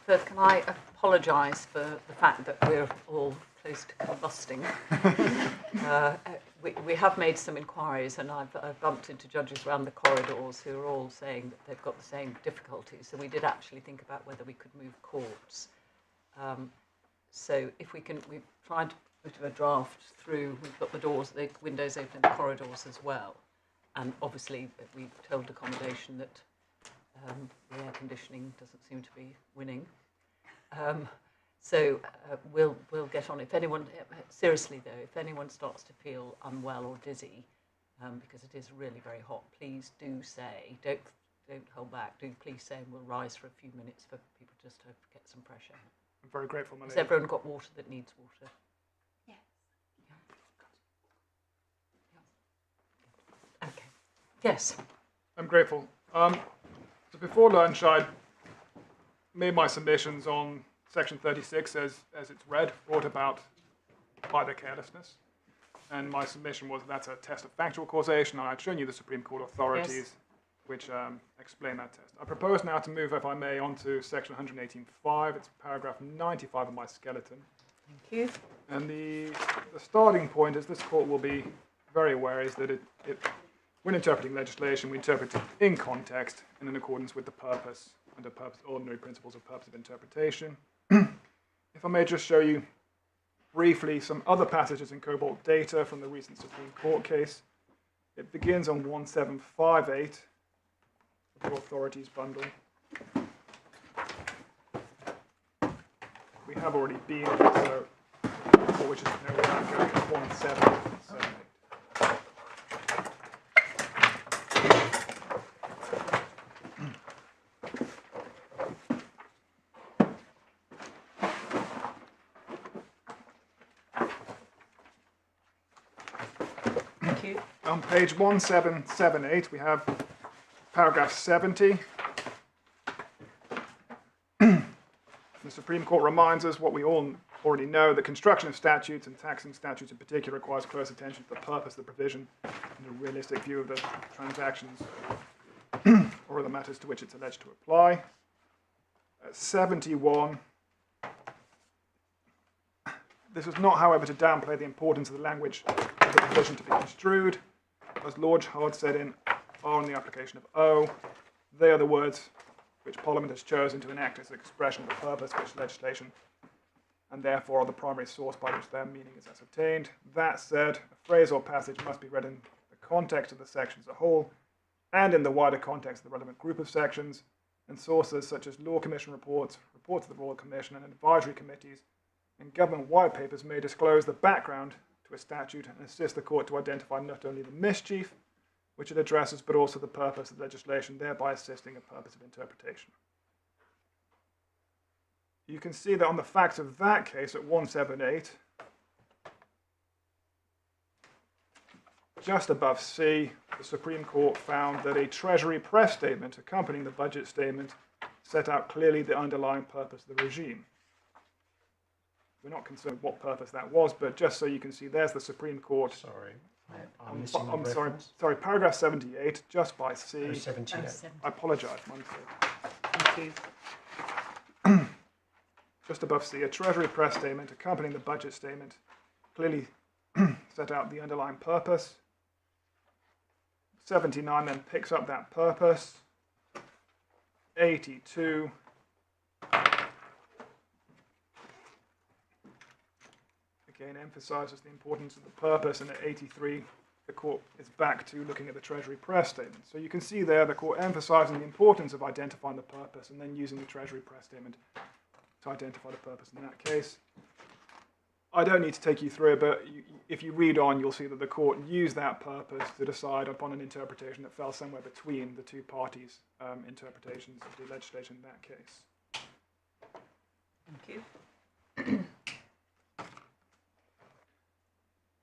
First, can I apologise for the fact that we're all close to combusting? We have made some inquiries, and I've bumped into judges around the corridors who are all saying that they've got the same difficulties. So we did actually think about whether we could move courts. So if we can, we've tried to put a draft through. We've got the doors, the windows open in the corridors as well. And obviously, we've told accommodation that the air conditioning doesn't seem to be winning. So we'll get on. If anyone, seriously though, if anyone starts to feel unwell or dizzy, because it is really very hot, please do say, don't hold back, do please say, and we'll rise for a few minutes for people just to get some fresh air. I'm very grateful, Melanie. Has everyone got water that needs water? Yes. Yeah. Okay. Yes. I'm grateful. So before lunch, I made my submissions on Section 36 as it's read, brought about by the carelessness. And my submission was that's a test of factual causation, and I'd shown you the Supreme Court authorities which explain that test. I propose now to move, if I may, on to Section 118.5. It's paragraph 95 of my skeleton. Thank you. And the starting point, as this court will be very aware, is that when interpreting legislation, we interpret it in context and in accordance with the purpose and the ordinary principles of purposive interpretation. If I may just show you briefly some other passages in Cobalt data from the recent Supreme Court case. It begins on 1758, the authorities bundle. We have already been, so which is no without going to 1778. On page 1778, we have paragraph 70. The Supreme Court reminds us what we all already know, that construction of statutes and taxing statutes in particular requires close attention to the purpose of the provision and a realistic view of the transactions or the matters to which it's alleged to apply. 71. This was not, however, to downplay the importance of the language of the provision to be construed. As Lord Hard said in on the application of O, they are the words which Parliament has chosen to enact as an expression of the purpose which legislation, and therefore are the primary source by which their meaning is ascertained. That said, a phrase or passage must be read in the context of the section as a whole, and in the wider context of the relevant group of sections, and sources such as Law Commission reports, reports of the Royal Commission, and advisory committees, and government white papers may disclose the background to a statute and assist the court to identify not only the mischief which it addresses, but also the purpose of legislation, thereby assisting a purpose of interpretation. You can see that on the facts of that case at 178, just above C, the Supreme Court found that a Treasury press statement accompanying the budget statement set out clearly the underlying purpose of the regime. We're not concerned with what purpose that was, but just so you can see, there's the Supreme Court. Sorry, I'm missing the reference. Sorry, paragraph 78, just by C. Oh, 78. I apologise, one Thank you. Just above C, a Treasury press statement accompanying the budget statement clearly set out the underlying purpose. 79 then picks up that purpose. 82. Again, emphasises the importance of the purpose, and at 83, the court is back to looking at the Treasury press statement. So you can see there the court emphasising the importance of identifying the purpose and then using the Treasury press statement to identify the purpose in that case. I don't need to take you through it, but if you read on, you'll see that the court used that purpose to decide upon an interpretation that fell somewhere between the two parties' interpretations of the legislation in that case. Thank you.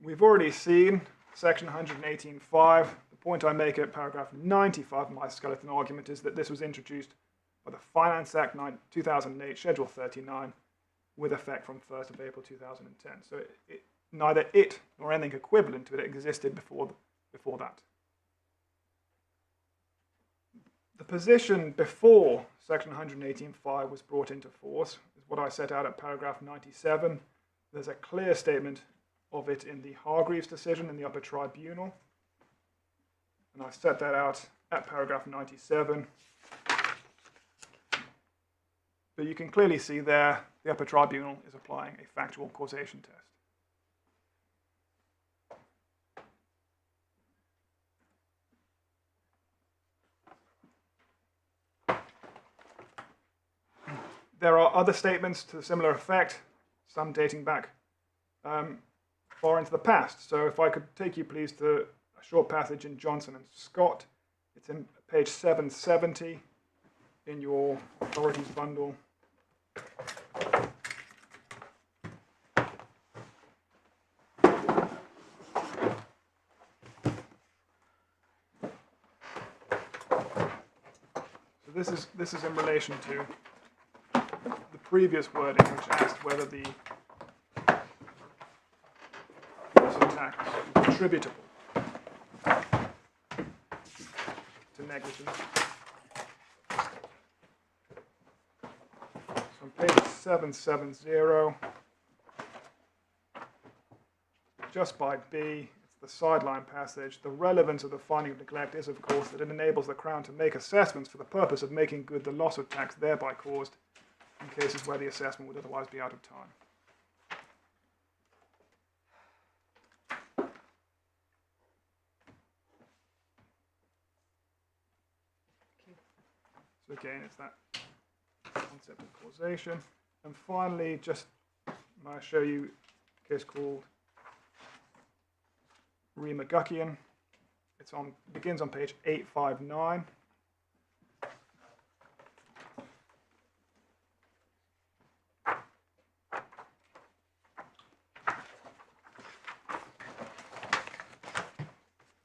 We've already seen section 118.5. The point I make at paragraph 95 of my skeleton argument is that this was introduced by the Finance Act 2008, Schedule 39, with effect from 1st of April 2010. So neither it nor anything equivalent to it existed before that. The position before Section 118.5 was brought into force, is what I set out at paragraph 97. There's a clear statement of it in the Hargreaves decision in the Upper Tribunal. And I set that out at paragraph 97. But you can clearly see there the Upper Tribunal is applying a factual causation test. There are other statements to a similar effect, some dating back far into the past. So if I could take you please to a short passage in Johnson and Scott. It's in page 770 in your authorities bundle. So this is in relation to the previous wording, which asked whether the loss of tax is attributable to negligence. So on page 770, just by B, it's the sideline passage. The relevance of the finding of neglect is, of course, that it enables the Crown to make assessments for the purpose of making good the loss of tax thereby caused in cases where the assessment would otherwise be out of time. So again, it's that concept of causation. And finally, just I'll show you a case called Re-McGuckian. Begins on page 859.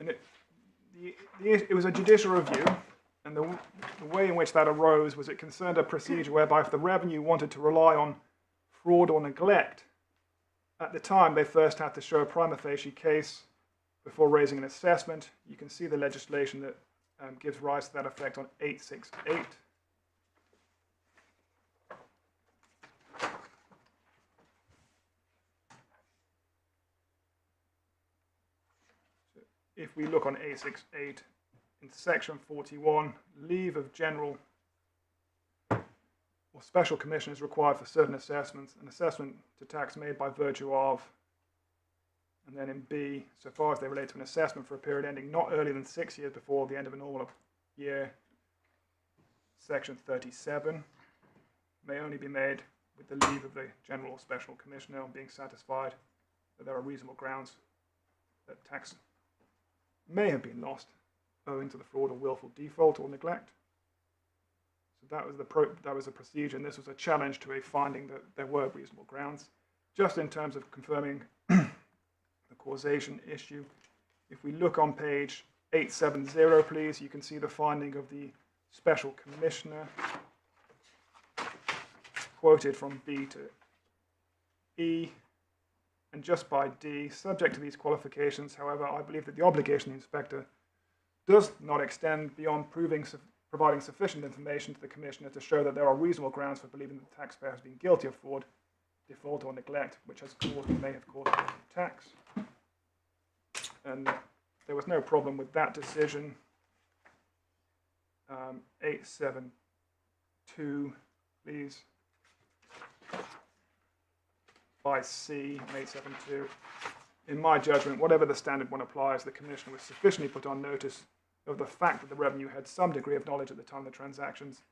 And it was a judicial review, and the way in which that arose was it concerned a procedure whereby if the revenue wanted to rely on fraud or neglect, at the time they first had to show a prima facie case before raising an assessment. You can see the legislation that gives rise to that effect on 868. So if we look on 868, in section 41, leave of general or special commission is required for certain assessments, an assessment to tax made by virtue of, and then in B, so far as they relate to an assessment for a period ending not earlier than 6 years before the end of a normal year, section 37 may only be made with the leave of the general or special commissioner on being satisfied that there are reasonable grounds that tax may have been lost owing to the fraud or willful default or neglect. So that was a procedure, and this was a challenge to a finding that there were reasonable grounds. Just in terms of confirming the causation issue, if we look on page 870, please, you can see the finding of the special commissioner quoted from B to E, and just by D, subject to these qualifications, however, I believe that the obligation of the inspector does not extend beyond providing sufficient information to the commissioner to show that there are reasonable grounds for believing that the taxpayer has been guilty of fraud, default, or neglect, which has caused or may have caused the tax. And there was no problem with that decision. 872, please. By C, 872. In my judgment, whatever the standard one applies, the commissioner was sufficiently put on notice of the fact that the revenue had some degree of knowledge at the time of the transactions,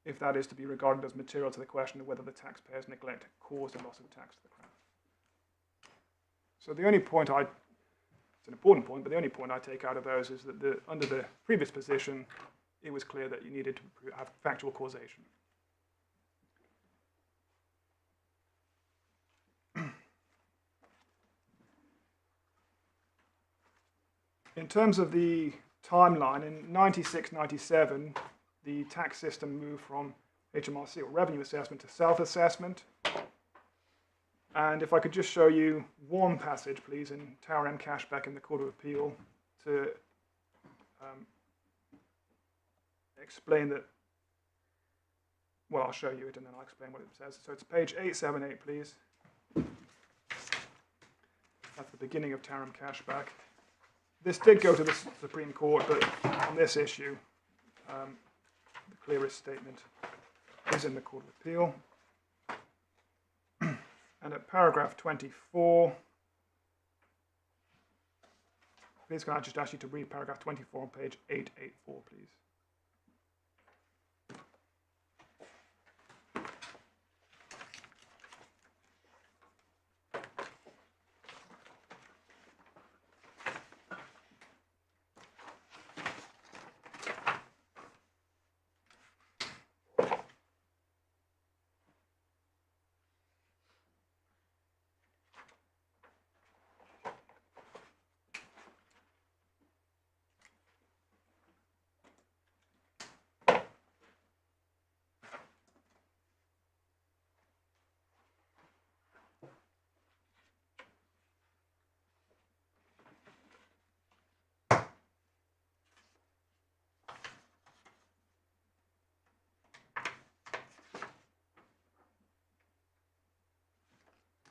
if that is to be regarded as material to the question of whether the taxpayer's neglect caused a loss of tax to the Crown. So the only point it's an important point, but the only point I take out of those is that under the previous position, it was clear that you needed to have factual causation. In terms of the timeline, in 96-97, the tax system moved from HMRC, or revenue assessment, to self-assessment. And if I could just show you one passage, please, in Tower M. Cashback in the Court of Appeal to explain that well, I'll show you it and then I'll explain what it says. So it's page 878, please. That's the beginning of Tarim cashback. This did go to the Supreme Court, but on this issue, the clearest statement is in the Court of Appeal. And at paragraph 24, please can I just ask you to read paragraph 24 on page 884, please.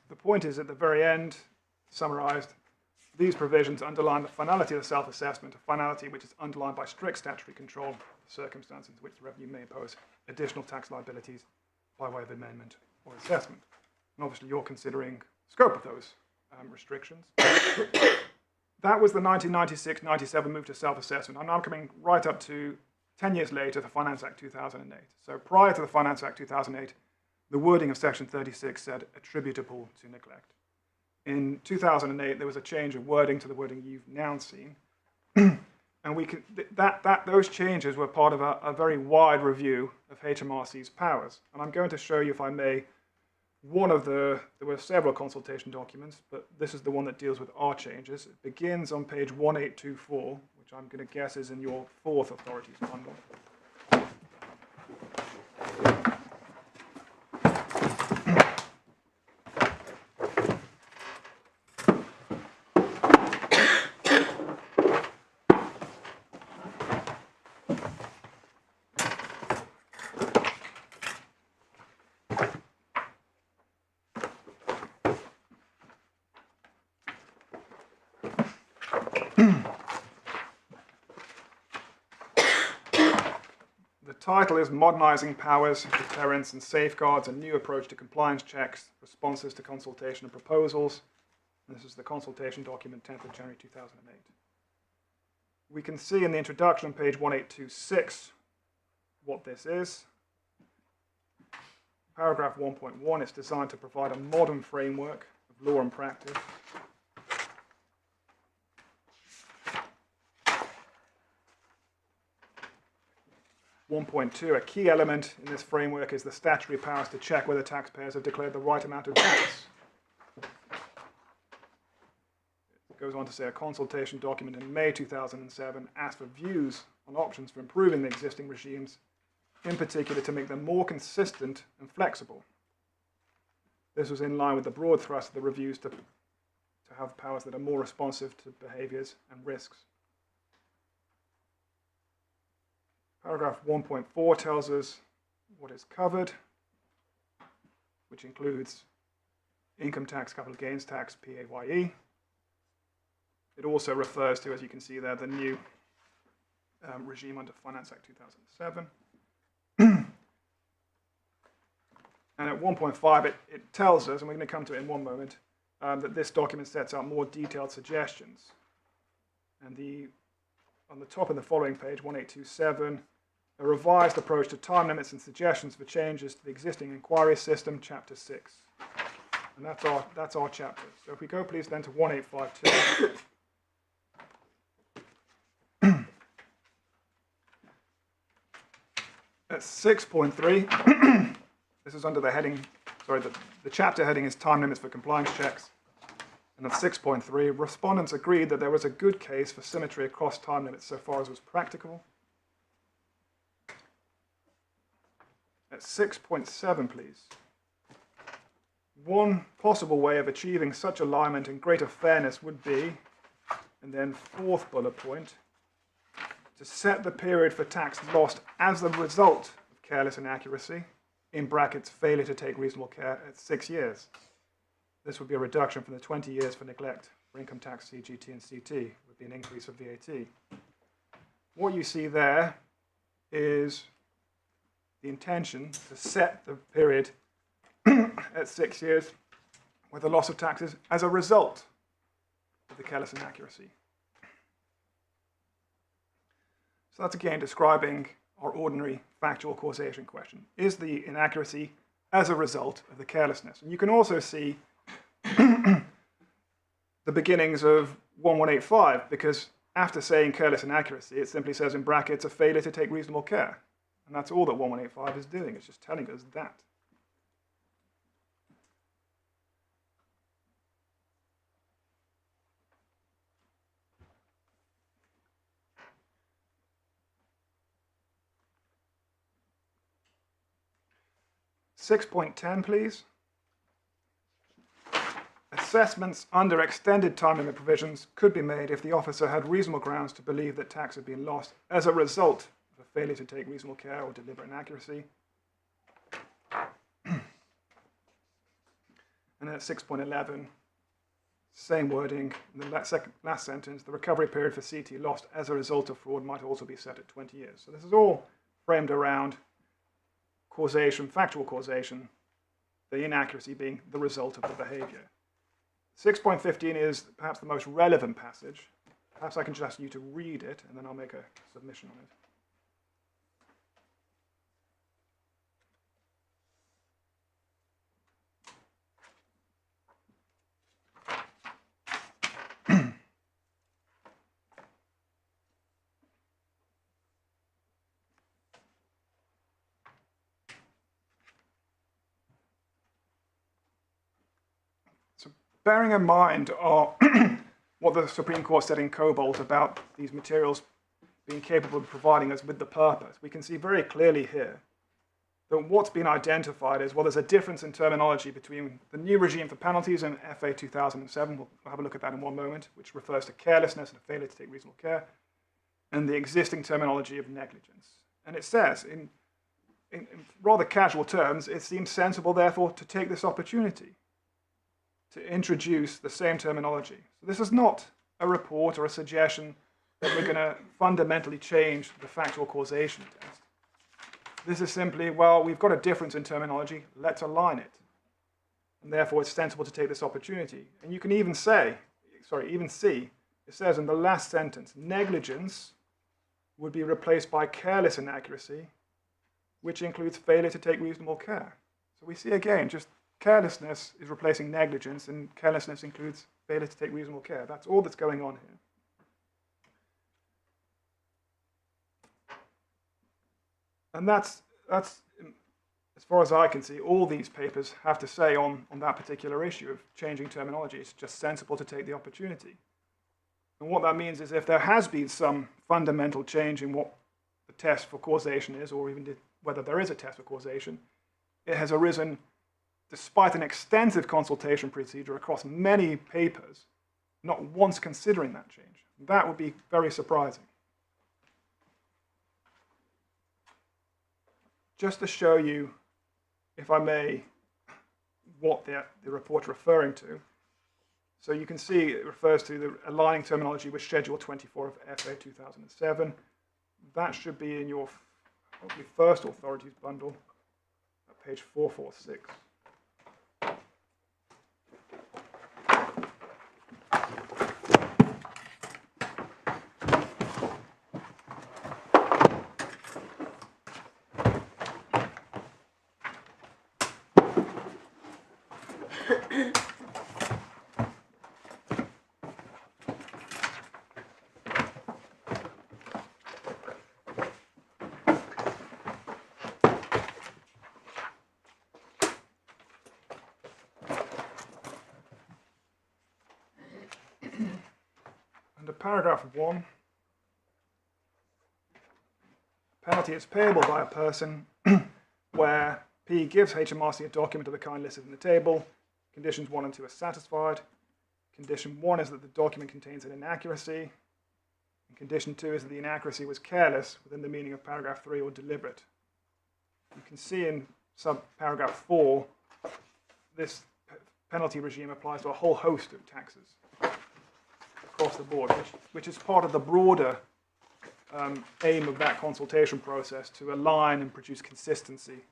The point is, at the very end, summarized, these provisions underline the finality of the self-assessment, a finality which is underlined by strict statutory control of the circumstances in which the revenue may impose additional tax liabilities by way of amendment or assessment. And obviously you're considering the scope of those restrictions. That was the 1996-97 move to self-assessment. I'm now coming right up to 10 years later, the Finance Act 2008. So prior to the Finance Act 2008, the wording of Section 36 said attributable to neglect. In 2008, there was a change of wording to the wording you've now seen. And we can, those changes were part of a very wide review of HMRC's powers. And I'm going to show you, if I may, there were several consultation documents, but this is the one that deals with our changes. It begins on page 1824, which I'm going to guess is in your fourth authorities bundle. The title is Modernising Powers, Deterrence and Safeguards, a New Approach to Compliance Checks, Responses to Consultation and Proposals. And this is the consultation document, 10th of January 2008. We can see in the introduction on page 1826 what this is. Paragraph 1.1 is designed to provide a modern framework of law and practice. 1.2, a key element in this framework is the statutory powers to check whether taxpayers have declared the right amount of tax. It goes on to say a consultation document in May 2007 asked for views on options for improving the existing regimes, in particular to make them more consistent and flexible. This was in line with the broad thrust of the reviews to have powers that are more responsive to behaviours and risks. Paragraph 1.4 tells us what is covered, which includes income tax, capital gains tax, PAYE. It also refers to, as you can see there, the new regime under Finance Act 2007. And at 1.5, it tells us, and we're going to come to it in one moment, that this document sets out more detailed suggestions. And on the top of the following page, 1827, a revised approach to time limits and suggestions for changes to the existing inquiry system, Chapter 6. And that's our chapter. So if we go, please, then to 1852. At 6.3, this is under the heading, the chapter heading is time limits for compliance checks. And at 6.3, respondents agreed that there was a good case for symmetry across time limits so far as was practicable. At 6.7, please. One possible way of achieving such alignment and greater fairness would be, and then fourth bullet point, to set the period for tax lost as the result of careless inaccuracy in brackets, failure to take reasonable care at 6 years. This would be a reduction from the 20 years for neglect for income tax, CGT, and CT. It would be an increase of VAT. What you see there is the intention to set the period at 6 years with a loss of taxes as a result of the careless inaccuracy. So that's again describing our ordinary factual causation question. Is the inaccuracy as a result of the carelessness? And you can also see the beginnings of 1185, because after saying careless inaccuracy, it simply says in brackets a failure to take reasonable care. And that's all that 1185 is doing. It's just telling us that. .10, please. Assessments under extended time limit provisions could be made if the officer had reasonable grounds to believe that tax had been lost as a result of a failure to take reasonable care or deliberate inaccuracy. And then at 6.11, same wording, in the last sentence, the recovery period for CT lost as a result of fraud might also be set at 20 years. So this is all framed around causation, factual causation, the inaccuracy being the result of the behavior. 6.15 is perhaps the most relevant passage. Perhaps I can just ask you to read it, and then I'll make a submission on it. Bearing in mind what the Supreme Court said in Cobalt about these materials being capable of providing us with the purpose, we can see very clearly here that what's been identified is, well, there's a difference in terminology between the new regime for penalties in FA 2007, we'll have a look at that in one moment, which refers to carelessness and a failure to take reasonable care, and the existing terminology of negligence. And it says, in rather casual terms, it seems sensible, therefore, to take this opportunity to introduce the same terminology. So this is not a report or a suggestion that we're going to fundamentally change the factual causation test. This is simply, well, we've got a difference in terminology, let's align it. And therefore it's sensible to take this opportunity. And you can even see, it says in the last sentence, negligence would be replaced by careless inaccuracy, which includes failure to take reasonable care. So we see again, just carelessness is replacing negligence, and carelessness includes failure to take reasonable care. That's all that's going on here. And that's as far as I can see, all these papers have to say on that particular issue of changing terminology. It's just sensible to take the opportunity. And what that means is if there has been some fundamental change in what the test for causation is, or even whether there is a test for causation, it has arisen despite an extensive consultation procedure across many papers, not once considering that change. That would be very surprising. Just to show you, if I may, what the report's referring to. So you can see it refers to the aligning terminology with Schedule 24 of FA 2007. That should be in your hopefully first authorities bundle at page 446. Under paragraph 1, penalty is payable by a person where P gives HMRC a document of the kind listed in the table. Conditions 1 and 2 are satisfied. Condition 1 is that the document contains an inaccuracy. And condition 2 is that the inaccuracy was careless within the meaning of paragraph 3 or deliberate. You can see in subparagraph 4, this penalty regime applies to a whole host of taxes across the board, which is part of the broader aim of that consultation process to align and produce consistency.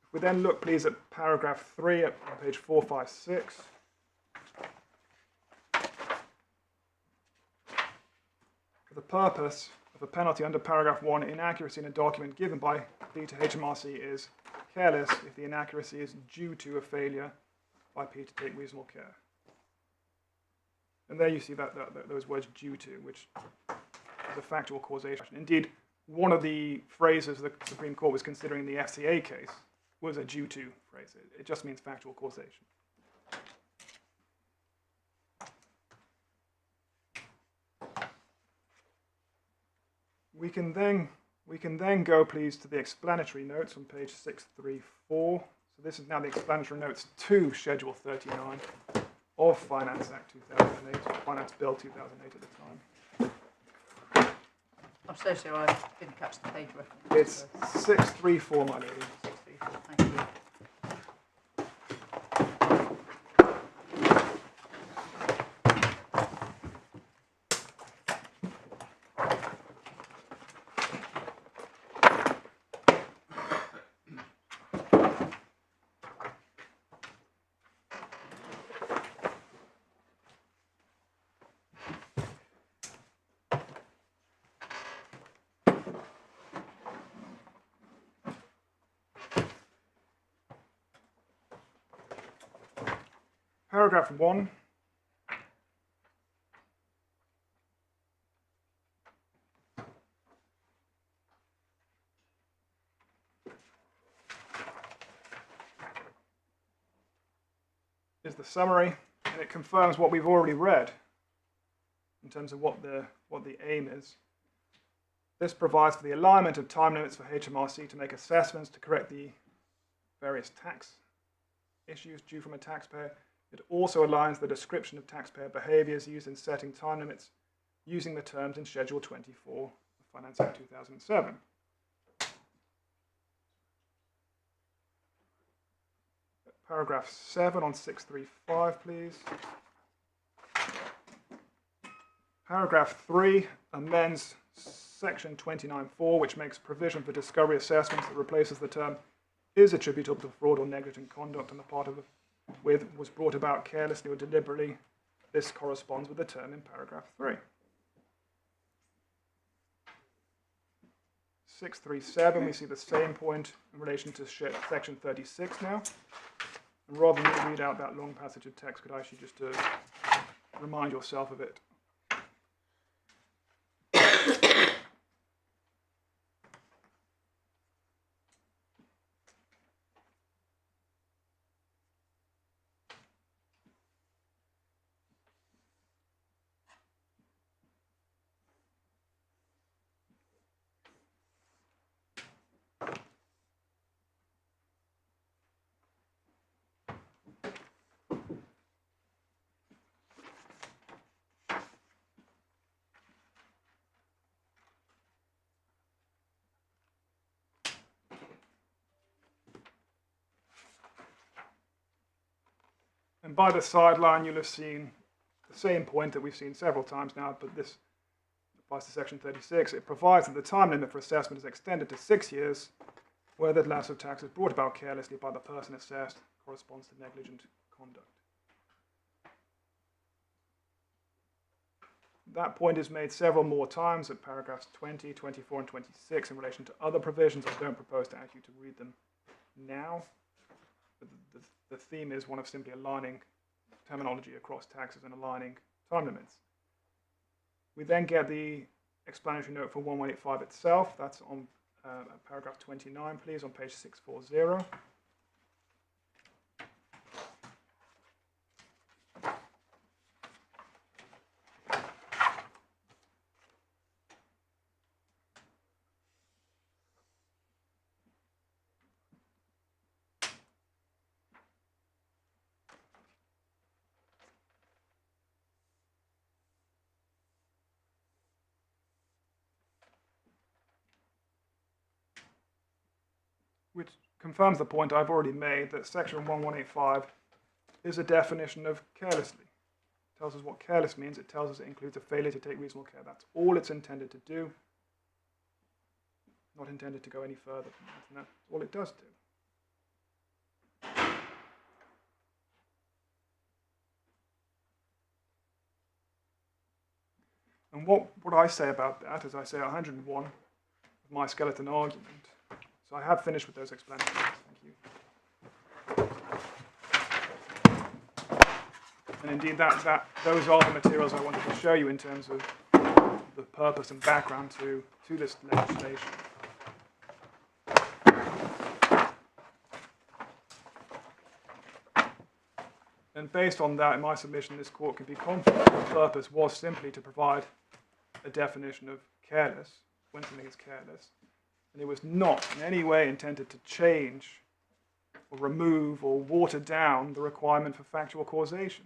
If we then look, please, at paragraph 3 on page 456. For the purpose of a penalty under paragraph 1, inaccuracy in a document given by P to HMRC is careless if the inaccuracy is due to a failure by P to take reasonable care. And there you see those words due to, which is a factual causation. Indeed, one of the phrases the Supreme Court was considering in the FCA case was a due to phrase. It just means factual causation. We can then go, please, to the explanatory notes on page 634. So this is now the explanatory notes to Schedule 39 of Finance Act 2008, or Finance Bill 2008 at the time. I'm so sorry, I didn't catch the page reference. It's 634, my lady. 634, thank you. Paragraph 1. Is the summary, and it confirms what we've already read in terms of what the aim is. This provides for the alignment of time limits for HMRC to make assessments to correct the various tax issues due from a taxpayer. It also aligns the description of taxpayer behaviours used in setting time limits using the terms in Schedule 24 of Finance Act 2007. Paragraph 7 on 635, please. Paragraph 3 amends Section 29.4, which makes provision for discovery assessments that replaces the term is attributable to fraud or negligent conduct on the part of was brought about carelessly or deliberately. This corresponds with the term in paragraph 3. 637, we see the same point in relation to section 36 now. And rather than read out that long passage of text, could I ask you just to remind yourself of it? And by the sideline, you'll have seen the same point that we've seen several times now, but this applies to section 36. It provides that the time limit for assessment is extended to 6 years, where the lapse of tax is brought about carelessly by the person assessed corresponds to negligent conduct. That point is made several more times at paragraphs 20, 24, and 26 in relation to other provisions. I don't propose to ask you to read them now. But the theme is one of simply aligning terminology across taxes and aligning time limits. We then get the explanatory note for 1185 itself. That's on paragraph 29, please, on page 640. which confirms the point I've already made that section 1185 is a definition of carelessly. It tells us what careless means. It tells us it includes a failure to take reasonable care. That's all it's intended to do. Not intended to go any further than that, and that's all it does do. And what I say about that is I say 101 of my skeleton argument. So I have finished with those explanations. Thank you. And indeed, those are the materials I wanted to show you in terms of the purpose and background to this legislation. And based on that, in my submission, this court can be confident the purpose was simply to provide a definition of careless, when something is careless, and it was not in any way intended to change or remove or water down the requirement for factual causation.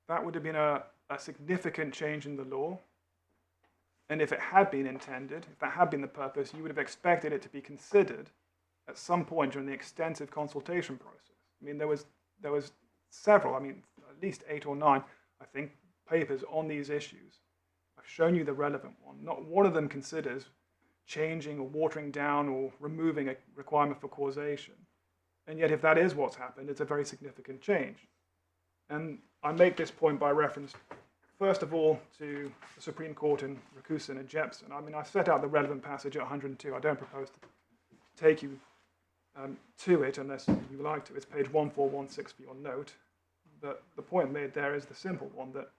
That would have been a significant change in the law. And if it had been intended, if that had been the purpose, you would have expected it to be considered at some point during the extensive consultation process. I mean, there was several, I mean, at least 8 or 9, I think, papers on these issues. I've shown you the relevant one. Not one of them considers changing or watering down or removing a requirement for causation. And yet, if that is what's happened, it's a very significant change. And I make this point by reference, first of all, to the Supreme Court in Rakusin and Jepson. I mean, I set out the relevant passage at 102. I don't propose to take you to it unless you would like to. It's page 1416 for your note. But the point made there is the simple one that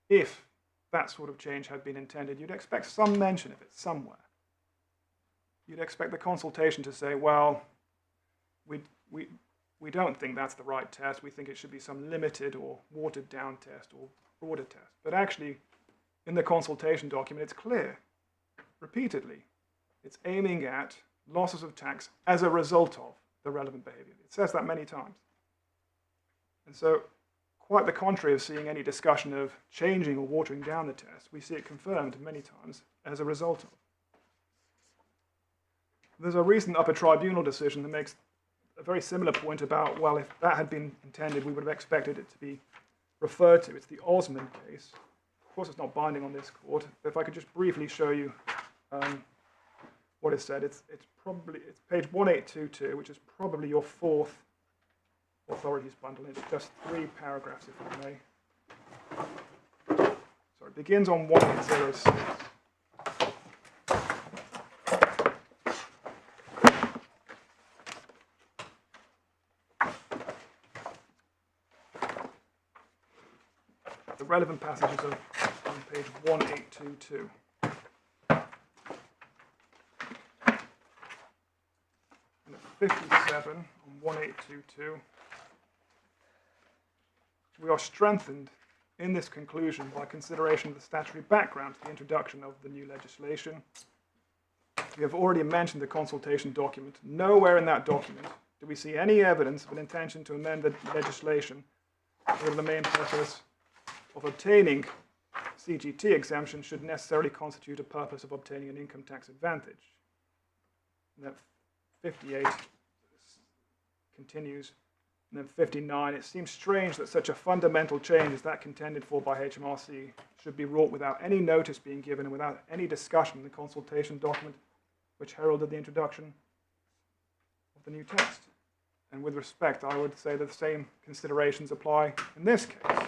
if that sort of change had been intended, you'd expect some mention of it somewhere. You'd expect the consultation to say, well, we don't think that's the right test. We think it should be some limited or watered down test or broader test. But actually, in the consultation document, it's clear, repeatedly, it's aiming at losses of tax as a result of the relevant behavior. It says that many times. And so, quite the contrary of seeing any discussion of changing or watering down the test, we see it confirmed many times as a result of. There's a recent Upper Tribunal decision that makes a very similar point about, well, if that had been intended, we would have expected it to be referred to. It's the Osmond case. Of course, it's not binding on this court, but if I could just briefly show you what is said. It's page 1822, which is probably your 4th authorities bundle. It's just 3 paragraphs, if I may. So it begins on 1806. The relevant passages are on page 1822. And at 57 on 1822, we are strengthened in this conclusion by consideration of the statutory background to the introduction of the new legislation. We have already mentioned the consultation document. Nowhere in that document do we see any evidence of an intention to amend the legislation where the main purpose of obtaining CGT exemption should necessarily constitute a purpose of obtaining an income tax advantage. And then 58 continues. And then 59, it seems strange that such a fundamental change as that contended for by HMRC should be wrought without any notice being given and without any discussion in the consultation document which heralded the introduction of the new text. And with respect, I would say that the same considerations apply in this case.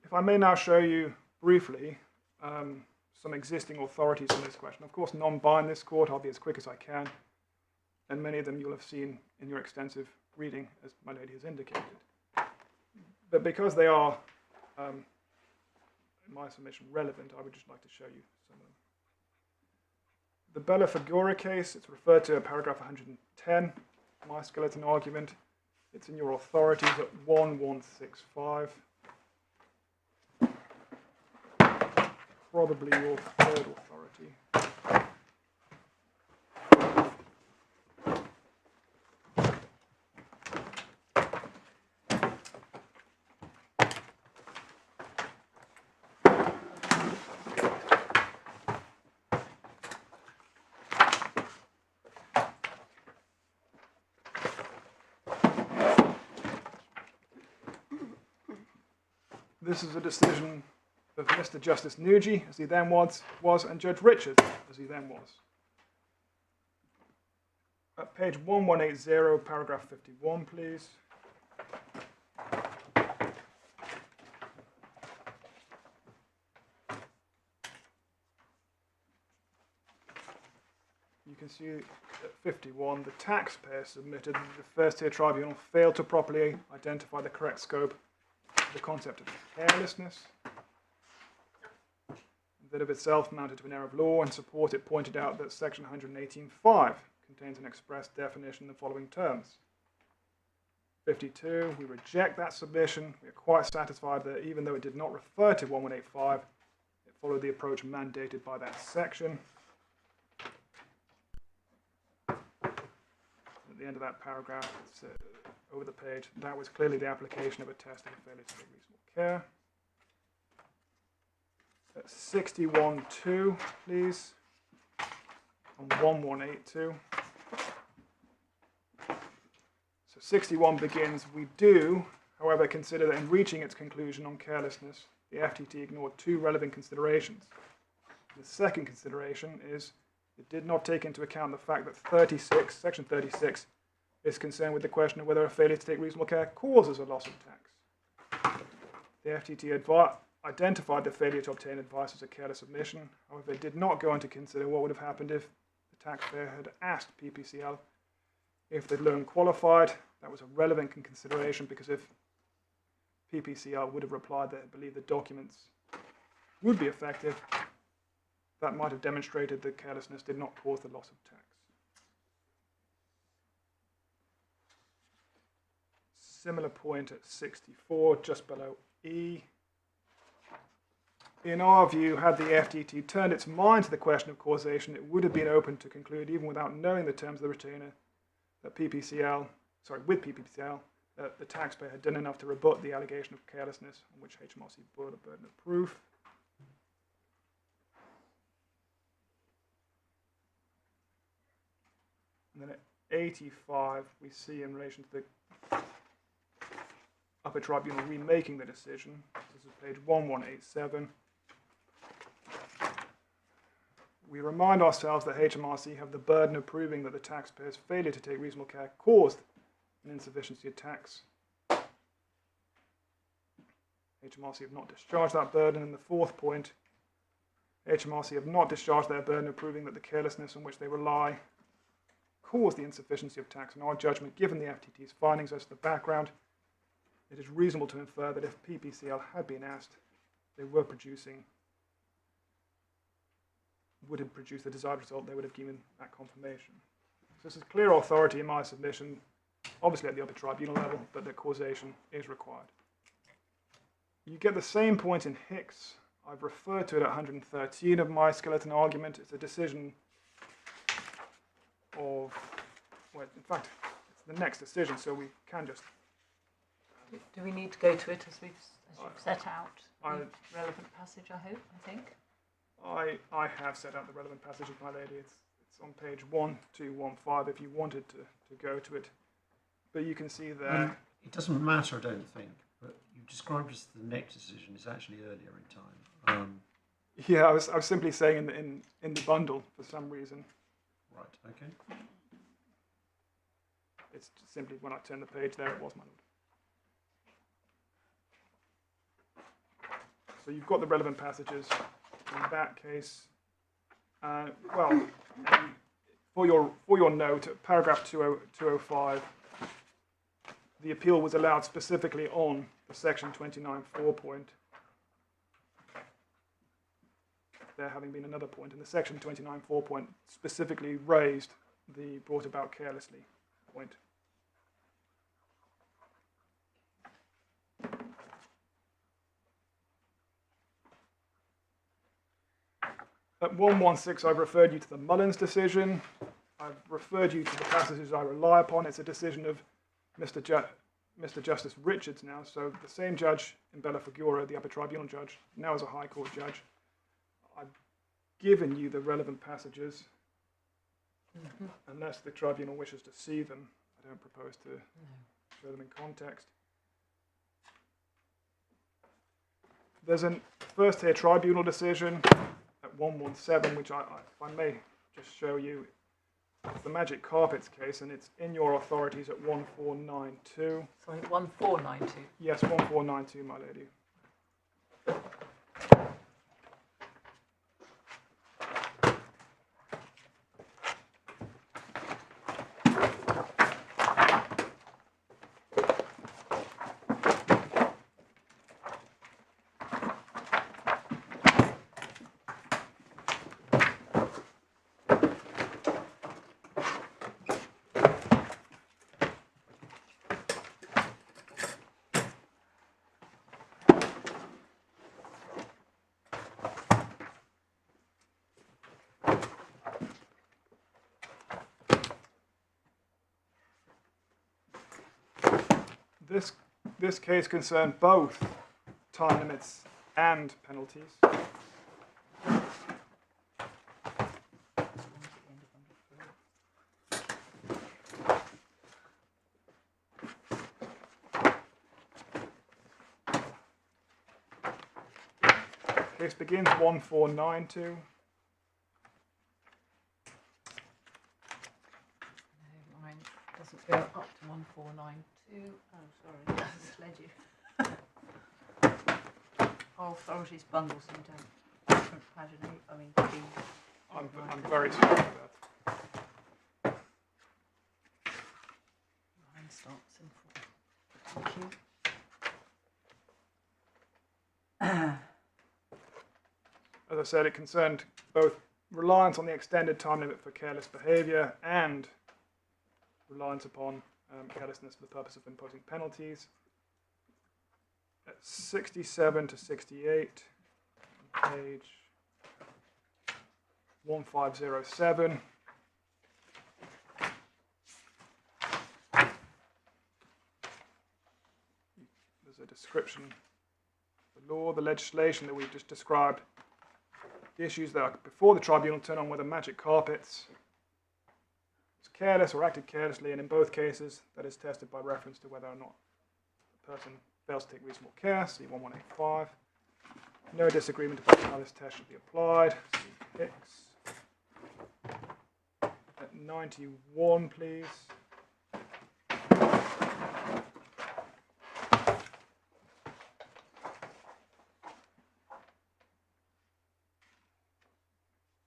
If I may now show you briefly some existing authorities on this question. Of course, none bar in this court. I'll be as quick as I can. And many of them you'll have seen in your extensive reading, as my lady has indicated. But because they are, in my submission, relevant, I would just like to show you some of them. The Bella Figura case, it's referred to in paragraph 110, my skeleton argument. It's in your authorities at 1165. Probably your 3rd authority. This is a decision of Mr. Justice Nugi, as he then was, and Judge Richards, as he then was. At page 1180, paragraph 51, please. You can see at 51, the taxpayer submitted that the First Tier Tribunal failed to properly identify the correct scope of the concept of carelessness. That of itself amounted to an error of law. In support, it pointed out that section 118.5 contains an express definition in the following terms. 52, we reject that submission. We are quite satisfied that even though it did not refer to 1185, it followed the approach mandated by that section. At the end of that paragraph, it's over the page, that was clearly the application of a test of failure to take reasonable care. At 61.2, please, on 1182. So 61 begins, we do, however, consider that in reaching its conclusion on carelessness, the FTT ignored two relevant considerations. The second consideration is it did not take into account the fact that section 36 is concerned with the question of whether a failure to take reasonable care causes a loss of tax. The FTT identified the failure to obtain advice as a careless omission. However, it did not go on to consider what would have happened if the taxpayer had asked PPCL if the loan qualified. That was a relevant consideration because if PPCL would have replied that it believed the documents would be effective, that might have demonstrated that carelessness did not cause the loss of tax. Similar point at 64, just below E. In our view, had the FTT turned its mind to the question of causation, it would have been open to conclude, even without knowing the terms of the retainer, that with PPCL, that the taxpayer had done enough to rebut the allegation of carelessness on which HMRC bore the burden of proof. And then at 85, we see in relation to the Upper Tribunal remaking the decision. This is page 1187. We remind ourselves that HMRC have the burden of proving that the taxpayer's failure to take reasonable care caused an insufficiency of tax. HMRC have not discharged that burden. And the fourth point, HMRC have not discharged their burden of proving that the carelessness on which they rely caused the insufficiency of tax. In our judgment, given the FTT's findings as to the background, it is reasonable to infer that if PPCL had been asked, they would have produced the desired result, they would have given that confirmation. So this is clear authority in my submission, obviously at the Upper Tribunal level, but that causation is required. You get the same point in Hicks. I've referred to it at 113 of my skeleton argument. It's a decision of, well, in fact, it's the next decision, so we can just... Do we need to go to it as you've set out the relevant passage, I think? I have set out the relevant passages, my lady. It's on page 1215 if you wanted to go to it. But you can see there... It doesn't matter, I don't think, but you described as the next decision is actually earlier in time. Yeah, I was simply saying in the bundle for some reason. Right, okay. It's just simply when I turned the page there, it was my lord. So you've got the relevant passages in that case. Well, for your note, at paragraph 205, the appeal was allowed specifically on the section 29.4 point. There having been another point, and the section 29.4 point specifically raised the brought about carelessly point. At 116, I've referred you to the Mullins decision. I've referred you to the passages I rely upon. It's a decision of Mr. Justice Richards now, so the same judge in Bella Figura, the Upper Tribunal judge, now is a High Court judge. I've given you the relevant passages. Unless the tribunal wishes to see them, I don't propose to show them in context. There's a First Tier Tribunal decision at 117, which if I may just show you. It's the Magic Carpets case, and it's in your authorities at 1492. Sorry, 1492. Yes, 1492, my lady. This case concerned both time limits and penalties. Case begins 1492. Mine doesn't go up to 1492. Oh, sorry, I misled you. Our authorities bundle some different paginae. I mean, I'm very sorry about that. Mine starts in 4. Thank you. As I said, it concerned both reliance on the extended time limit for careless behaviour and reliance upon carelessness for the purpose of imposing penalties. At 67 to 68, on page 1507. There's a description of the law, the legislation that we've just described. The issues that are before the tribunal turn on whether Magic Carpets was careless or acted carelessly, and in both cases that is tested by reference to whether or not the person fails to take reasonable care, see 1185. No disagreement about how this test should be applied, see Hicks. At 91, please.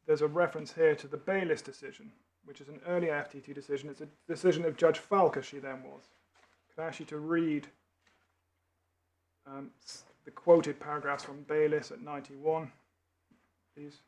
There's a reference here to the Bayliss decision, which is an earlier FTT decision. It's a decision of Judge Falk, as she then was. Can I ask you to read the quoted paragraphs from Bayliss at 91, please?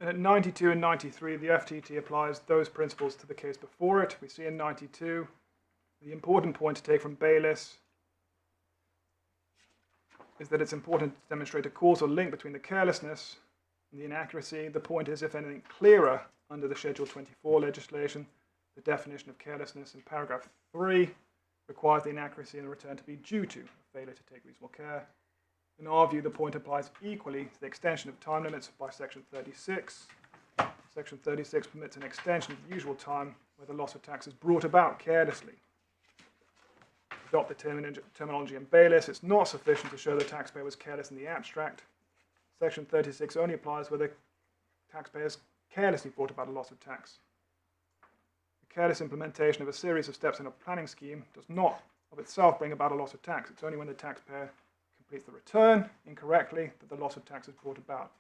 And at 92 and 93, the FTT applies those principles to the case before it. We see in 92, the important point to take from Bayliss is that it's important to demonstrate a causal link between the carelessness and the inaccuracy. The point is, if anything clearer under the Schedule 24 legislation, the definition of carelessness in paragraph 3 requires the inaccuracy in the return to be due to a failure to take reasonable care. In our view, the point applies equally to the extension of time limits by Section 36. Section 36 permits an extension of the usual time where the loss of tax is brought about carelessly. Adopt the terminology in Bayliss, it's not sufficient to show the taxpayer was careless in the abstract. Section 36 only applies where the taxpayer has carelessly brought about a loss of tax. The careless implementation of a series of steps in a planning scheme does not of itself bring about a loss of tax. It's only when the taxpayer completes the return incorrectly that the loss of tax is brought about.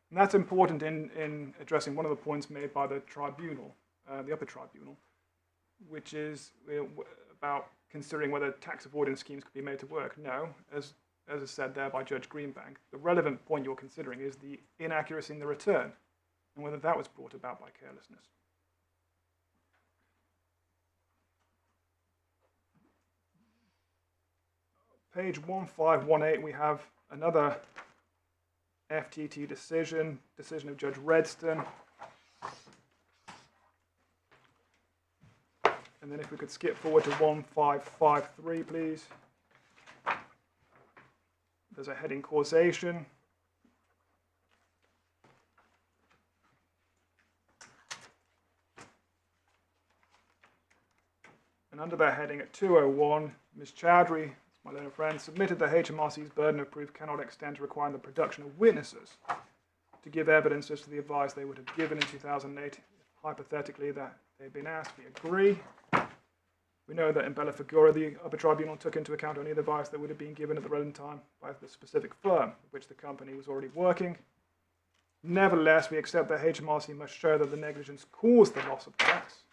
And that's important in addressing one of the points made by the tribunal, the Upper Tribunal, which is about considering whether tax avoidance schemes could be made to work. No, as is said there by Judge Greenbank, the relevant point you're considering is the inaccuracy in the return and whether that was brought about by carelessness. Page 1518, we have another FTT decision of Judge Redston. And then if we could skip forward to 1553, please. There's a heading causation. And under that heading at 201, Ms. Chowdhury, my learned friend, submitted that HMRC's burden of proof cannot extend to requiring the production of witnesses to give evidence as to the advice they would have given in 2008, if hypothetically that they'd been asked. We agree. We know that in Bella Figura, the Upper Tribunal took into account only the advice that would have been given at the relevant time by the specific firm with which the company was already working. Nevertheless, we accept that HMRC must show that the negligence caused the loss of tax.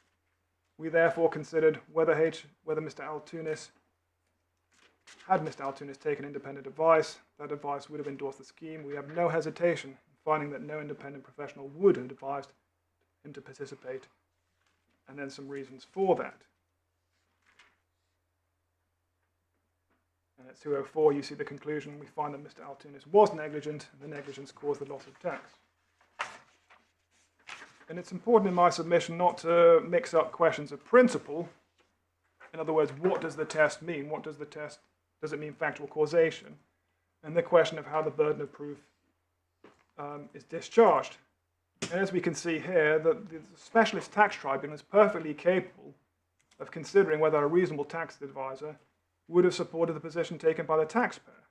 We therefore considered whether Mr. Altunis, had Mr. Altunis taken independent advice, that advice would have endorsed the scheme. We have no hesitation in finding that no independent professional would have advised him to participate, and then some reasons for that. And at 204, you see the conclusion. We find that Mr. Altunis was negligent, and the negligence caused the loss of tax. And it's important in my submission not to mix up questions of principle. In other words, what does the test mean? What does the test, does it mean factual causation? And the question of how the burden of proof is discharged. And as we can see here, the specialist tax tribunal is perfectly capable of considering whether a reasonable tax advisor would have supported the position taken by the taxpayer.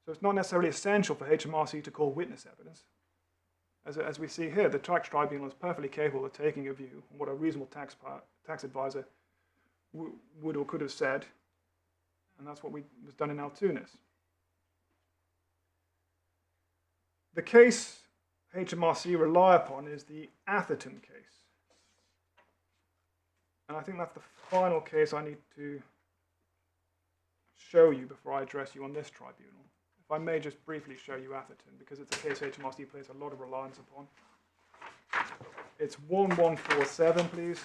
So it's not necessarily essential for HMRC to call witness evidence. As we see here, the tax tribunal is perfectly capable of taking a view on what a reasonable tax advisor would or could have said, and that's what was done in Altunis. The case HMRC rely upon is the Atherton case. And I think that's the final case I need to show you before I address you on this tribunal. If I may just briefly show you Atherton, because it's a case HMRC places a lot of reliance upon. It's 1147, please.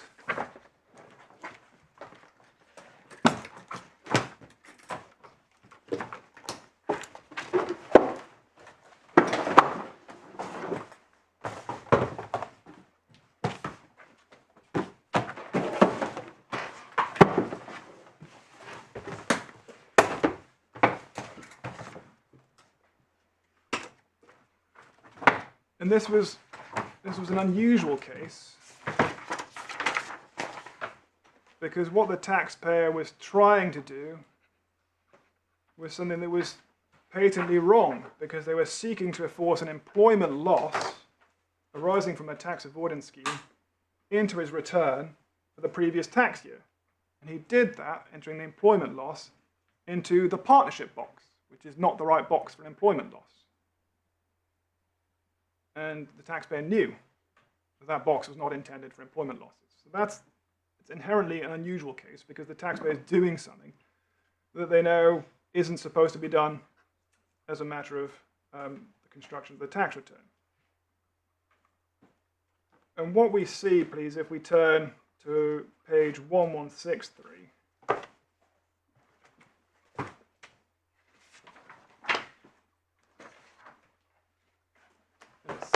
And this was an unusual case because what the taxpayer was trying to do was something that was patently wrong, because they were seeking to enforce an employment loss arising from a tax avoidance scheme into his return for the previous tax year. And he did that, entering the employment loss into the partnership box, which is not the right box for an employment loss. And the taxpayer knew that that box was not intended for employment losses. So it's inherently an unusual case, because the taxpayer is doing something that they know isn't supposed to be done as a matter of the construction of the tax return. And what we see, please, if we turn to page 1163,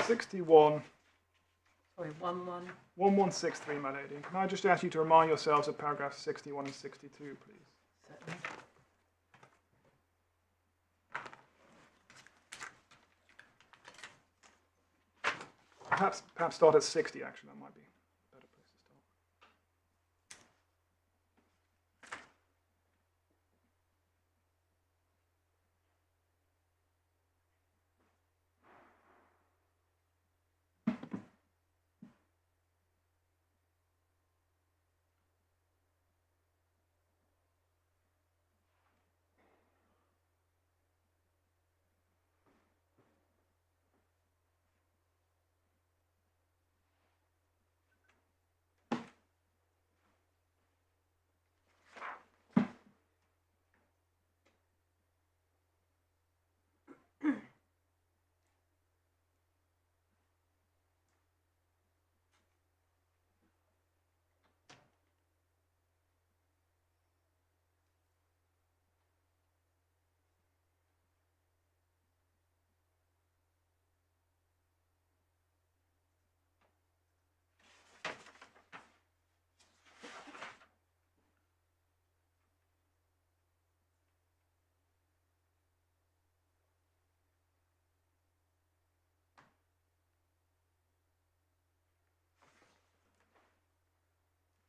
61. Sorry, 1163, my lady. Can I just ask you to remind yourselves of paragraphs 61 and 62, please? certainly. Perhaps start at 60, actually. That might be a better place to start.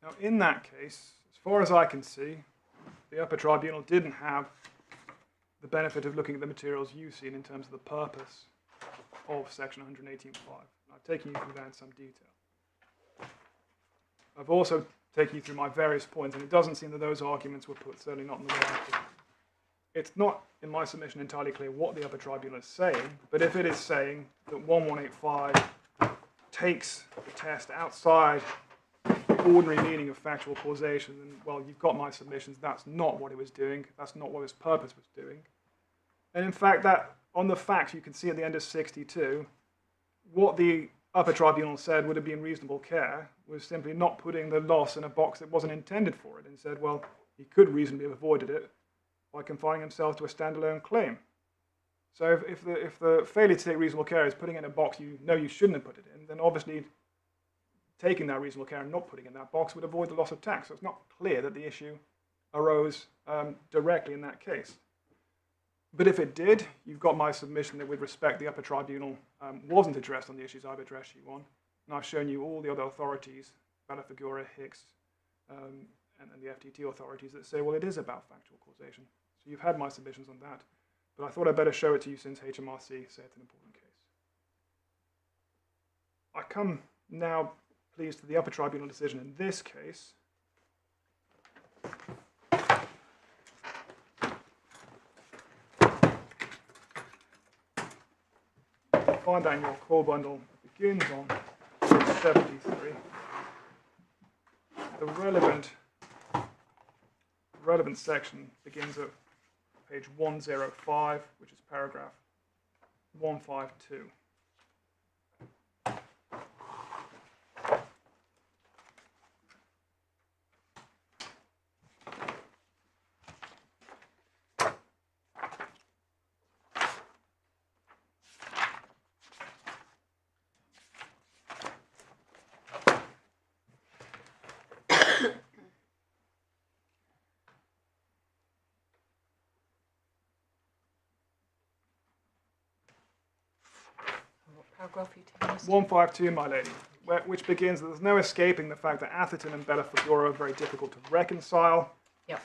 Now, in that case, as far as I can see, the Upper Tribunal didn't have the benefit of looking at the materials you've seen in terms of the purpose of Section 118.5. I've taken you through that in some detail. I've also taken you through my various points, and it doesn't seem that those arguments were put, certainly not in the way I put them. It's not, in my submission, entirely clear what the Upper Tribunal is saying, but if it is saying that 1185 takes the test outside the ordinary meaning of factual causation, then, well, you've got my submissions. That's not what it was doing. That's not what its purpose was doing. And in fact, that on the facts, you can see at the end of 62, what the Upper Tribunal said would have been reasonable care was simply not putting the loss in a box that wasn't intended for it, and said, well, he could reasonably have avoided it by confining himself to a standalone claim. So if the failure to take reasonable care is putting it in a box you know you shouldn't have put it in, then obviously taking that reasonable care and not putting it in that box would avoid the loss of tax. So it's not clear that the issue arose directly in that case. But if it did, you've got my submission that with respect the Upper Tribunal wasn't addressed on the issues I've addressed you on. And I've shown you all the other authorities, Ballafigura, Hicks, and the FTT authorities that say, well, it is about factual causation. So you've had my submissions on that. But I thought I'd better show it to you since HMRC say it's an important case. I come now, please, to the Upper Tribunal decision in this case. Find that in your core bundle. It begins on page 73. The relevant section begins at page 105, which is paragraph 152. Paragraph you taking us to? 152, my lady, which begins that there's no escaping the fact that Atherton and Ballafigura are very difficult to reconcile. Yep.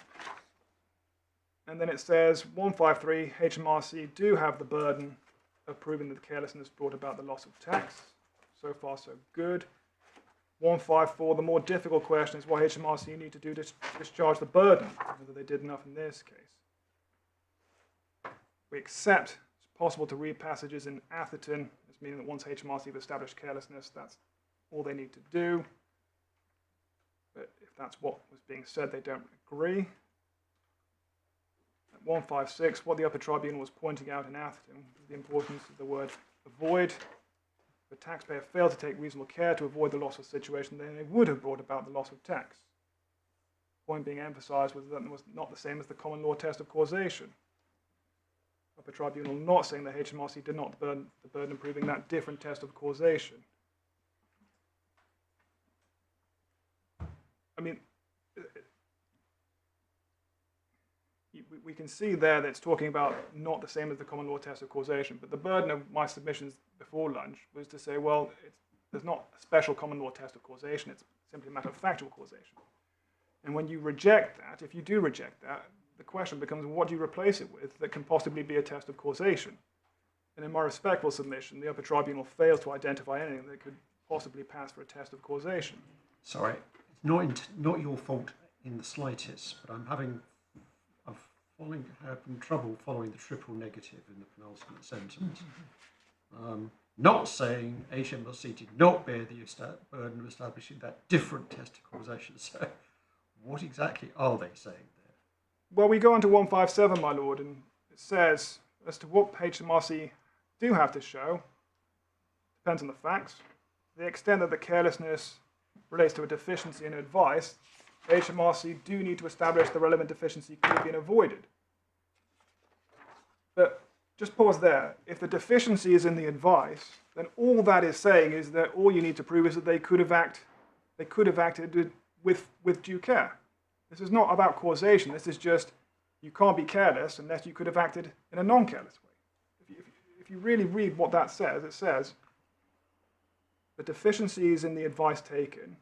And then it says 153, HMRC do have the burden of proving that the carelessness brought about the loss of tax. So far, so good. 154, the more difficult question is what HMRC need to do to discharge the burden, whether they did enough in this case. We accept it's possible to read passages in Atherton as meaning that once HMRC have established carelessness, that's all they need to do. But if that's what was being said, they don't agree. At 156, what the Upper Tribunal was pointing out in Atherton was the importance of the word avoid. If the taxpayer failed to take reasonable care to avoid the loss of situation, then they would have brought about the loss of tax. The point being emphasized was that it was not the same as the common law test of causation. Upper Tribunal not saying that HMRC did not bear the burden of proving that different test of causation. I mean, we can see there that it's talking about not the same as the common law test of causation, but the burden of my submissions before lunch was to say, well, there's not a special common law test of causation, it's simply a matter of factual causation. And when you reject that, if you do reject that, the question becomes, what do you replace it with that can possibly be a test of causation? And in my respectful submission, the Upper Tribunal fails to identify anything that could possibly pass for a test of causation. Sorry, it's not your fault in the slightest, but I'm having trouble following the triple negative in the penultimate sentence. Not saying HMRC did not bear the burden of establishing that different test of causation. So what exactly are they saying there? Well, we go on to 157, my lord, and it says, as to what HMRC do have to show, depends on the facts. The extent that the carelessness relates to a deficiency in advice, HMRC do need to establish the relevant deficiency could have been avoided. But just pause there. If the deficiency is in the advice, then all that is saying is that all you need to prove is that they could have acted with due care. This is not about causation. This is just you can't be careless unless you could have acted in a non-careless way. If you really read what that says, it says the deficiency is in the advice taken,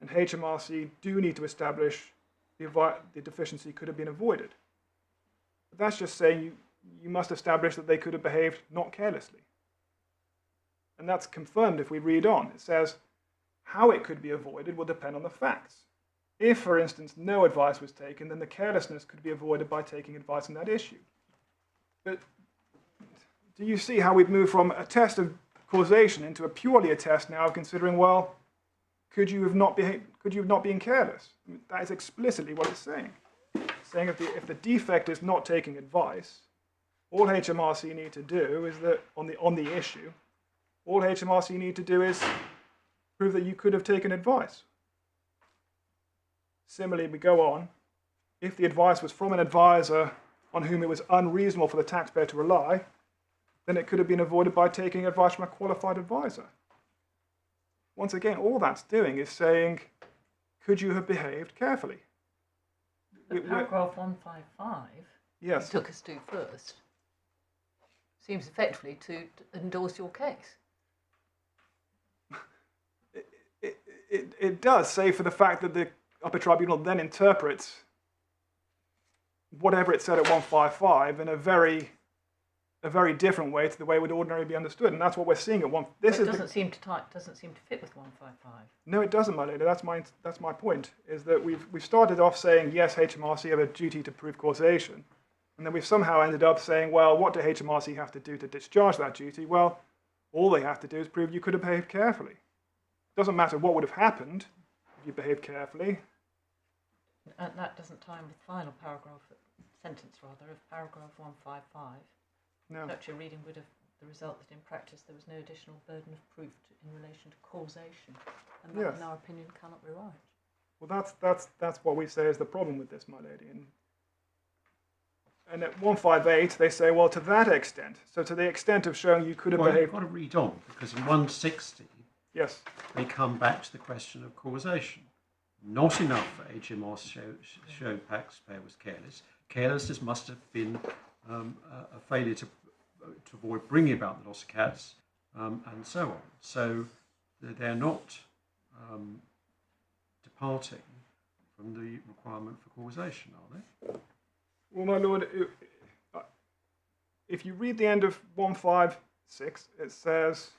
and HMRC do need to establish the deficiency could have been avoided. But that's just saying you must establish that they could have behaved not carelessly. And that's confirmed if we read on. It says, how it could be avoided will depend on the facts. If, for instance, no advice was taken, then the carelessness could be avoided by taking advice on that issue. But do you see how we've moved from a test of causation into purely a test now of considering, well, could you have not been careless? I mean, that is explicitly what it's saying. It's saying if the defect is not taking advice, all HMRC need to do is that on the issue, all HMRC need to do is prove that you could have taken advice. Similarly, we go on. If the advice was from an advisor on whom it was unreasonable for the taxpayer to rely, then it could have been avoided by taking advice from a qualified advisor. Once again, all that's doing is saying, could you have behaved carefully? But paragraph 155, Yes. took us to first, seems effectively to endorse your case. It does, save for the fact that the Upper Tribunal then interprets whatever it said at 155 in a very different way to the way it would ordinarily be understood, and that's what we're seeing at one. This doesn't seem to fit with 155. No, it doesn't, my lady. That's my point. Is that we've started off saying yes, HMRC have a duty to prove causation, and then we've somehow ended up saying, well, what do HMRC have to do to discharge that duty? Well, all they have to do is prove you could have behaved carefully. It doesn't matter what would have happened if you behaved carefully. And that doesn't time with the final sentence of paragraph 155. No. Such a reading would have the result that in practice there was no additional burden of proof in relation to causation, and that, Yes. in our opinion, cannot be right. Well, that's what we say is the problem with this, my lady. And at 158, they say, well, to that extent, so to the extent of showing you could have Well, behaved. you've got to read on, because in 160, Yes. they come back to the question of causation. Not enough for HMRC to show taxpayer was careless. Carelessness must have been a failure to avoid bringing about the loss of cats, and so on. So they're not departing from the requirement for causation, are they? Well, my lord, if you read the end of 156, it says.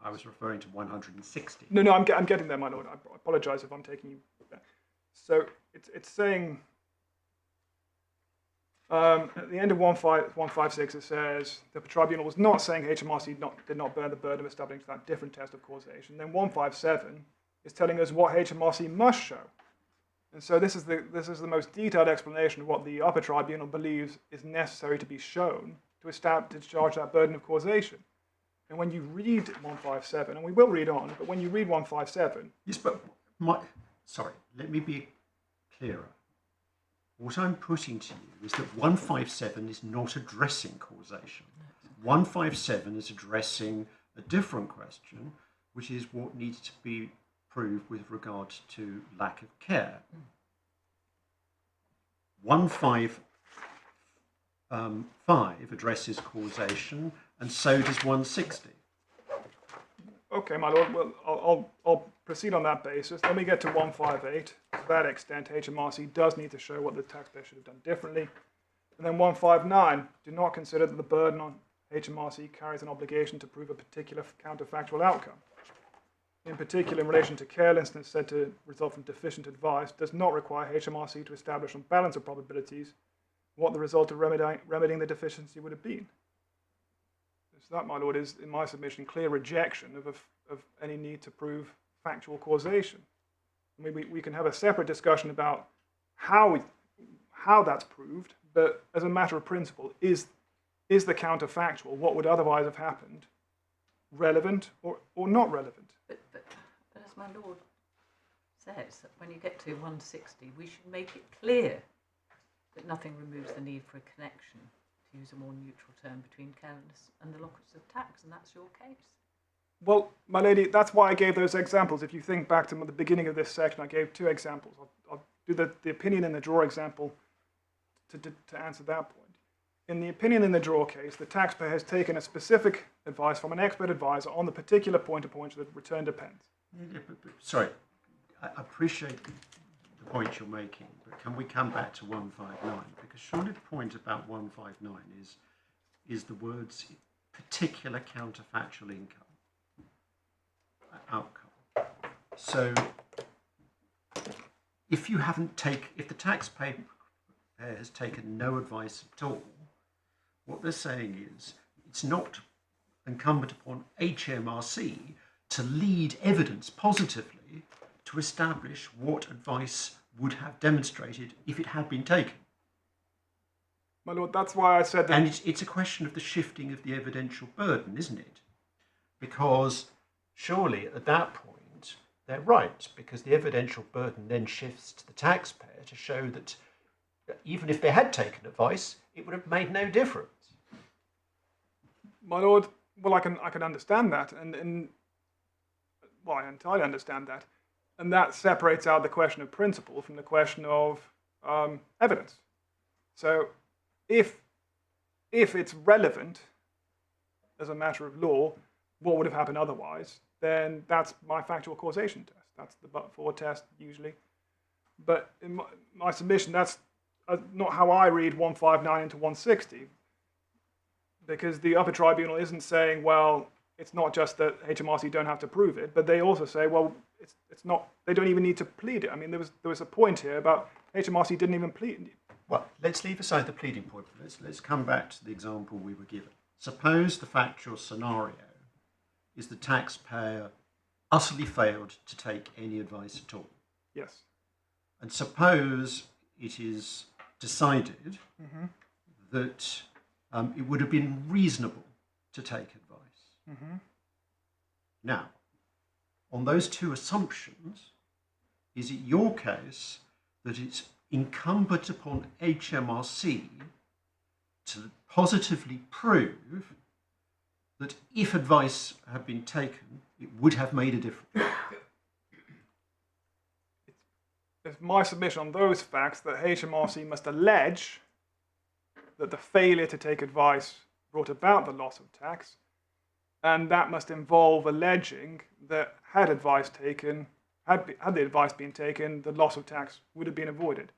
I was referring to 160. No, I'm getting there, my lord. I apologise if I'm taking you there. So it's saying at the end of 156, it says the tribunal was not saying HMRC did not bear the burden of establishing that different test of causation. Then 157 is telling us what HMRC must show, and so this is the most detailed explanation of what the Upper Tribunal believes is necessary to be shown to discharge that burden of causation. And when you read 157, and we will read on, but when you read 157... Yes, but sorry, let me be clearer. What I'm putting to you is that 157 is not addressing causation. 157 is addressing a different question, which is what needs to be proved with regard to lack of care. 155 addresses causation, and so does 160. Okay, my lord, well, I'll proceed on that basis. Then we get to 158. To that extent, HMRC does need to show what the taxpayer should have done differently. And then 159, do not consider that the burden on HMRC carries an obligation to prove a particular counterfactual outcome. In particular, in relation to carelessness said to result from deficient advice, does not require HMRC to establish on balance of probabilities what the result of remedying the deficiency would have been. So that, my lord, is, in my submission, clear rejection of any need to prove factual causation. I mean, we can have a separate discussion about how that's proved, but as a matter of principle, is the counterfactual, what would otherwise have happened, relevant or not relevant? But as my lord says, that when you get to 160, we should make it clear that nothing removes the need for a connection, to use a more neutral term, between carelessness and the loss of tax, and that's your case. Well, my lady, that's why I gave those examples. If you think back to the beginning of this section, I gave two examples. I'll do the opinion in the drawer example to answer that point. in the opinion in the draw case, the taxpayer has taken a specific advice from an expert advisor on the particular point of which the return depends. Sorry, I appreciate the point you're making, but can we come back to 159? Because surely the point about 159 is the words particular counterfactual income outcome. So if the taxpayer has taken no advice at all, what they're saying is it's not incumbent upon HMRC to lead evidence positively to establish what advice would have demonstrated if it had been taken. My lord, that's why I said that. And it's a question of the shifting of the evidential burden, isn't it? Because surely at that point they're right, because the evidential burden then shifts to the taxpayer to show that even if they had taken advice, it would have made no difference. My lord, well, I can understand that, and well, I entirely understand that, and that separates out the question of principle from the question of evidence. So, if it's relevant as a matter of law, what would have happened otherwise? Then that's my factual causation test. That's the but-for test usually. But in my submission, that's not how I read 159 into 160. Because the Upper Tribunal isn't saying, well, it's not just that HMRC don't have to prove it, but they also say, well, it's not. They don't even need to plead it. I mean, there was a point here about HMRC didn't even plead. Well, let's leave aside the pleading point. Let's come back to the example we were given. Suppose the factual scenario is the taxpayer utterly failed to take any advice at all. Yes. And suppose it is decided that it would have been reasonable to take advice. Now, on those two assumptions, is it your case that it's incumbent upon HMRC to positively prove that if advice had been taken, it would have made a difference? It's my submission on those facts that HMRC must allege that the failure to take advice brought about the loss of tax, and that must involve alleging that had the advice been taken, the loss of tax would have been avoided.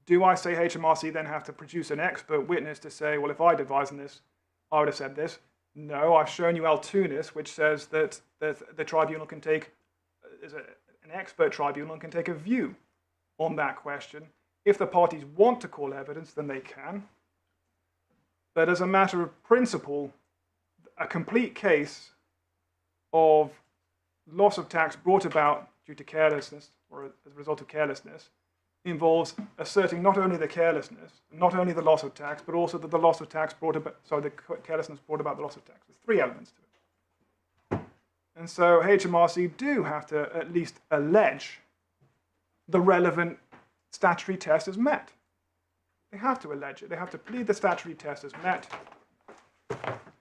Do I say HMRC then have to produce an expert witness to say, well, if I'd advised on this, I would have said this? No, I've shown you Altunis, which says that the tribunal can take, an expert tribunal can take a view on that question. If the parties want to call evidence, then they can. But as a matter of principle, a complete case of loss of tax brought about due to carelessness or as a result of carelessness involves asserting not only the carelessness, not only the loss of tax, but also that the loss of tax the carelessness brought about the loss of tax. There's three elements to it. And so HMRC do have to at least allege the relevant statutory test is met. They have to allege it. They have to plead the statutory test as met.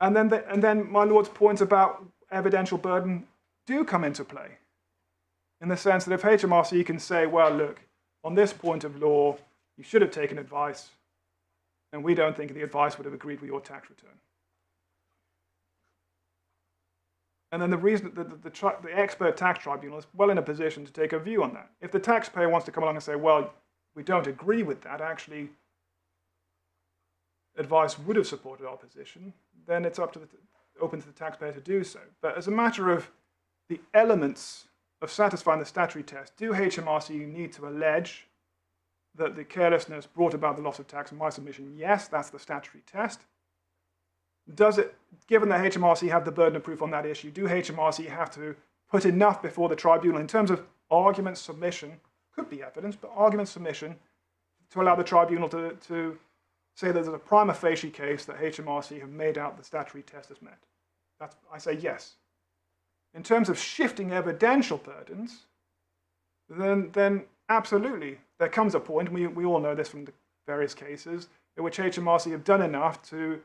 And then my Lord's points about evidential burden do come into play. In the sense that if HMRC can say, well, look, on this point of law, you should have taken advice, and we don't think the advice would have agreed with your tax return. And then the reason that the expert tax tribunal is well in a position to take a view on that. If the taxpayer wants to come along and say, well, we don't agree with that, actually, advice would have supported our position, then it's open to the taxpayer to do so. But as a matter of the elements of satisfying the statutory test, do HMRC need to allege that the carelessness brought about the loss of tax? In my submission, yes, that's the statutory test. Does it, given that HMRC have the burden of proof on that issue, do HMRC have to put enough before the tribunal in terms of argument submission, could be evidence, but argument submission, to allow the tribunal to say that there's a prima facie case that HMRC have made out the statutory test is met? I say yes. In terms of shifting evidential burdens, then absolutely, there comes a point, and we all know this from the various cases, in which HMRC have done enough to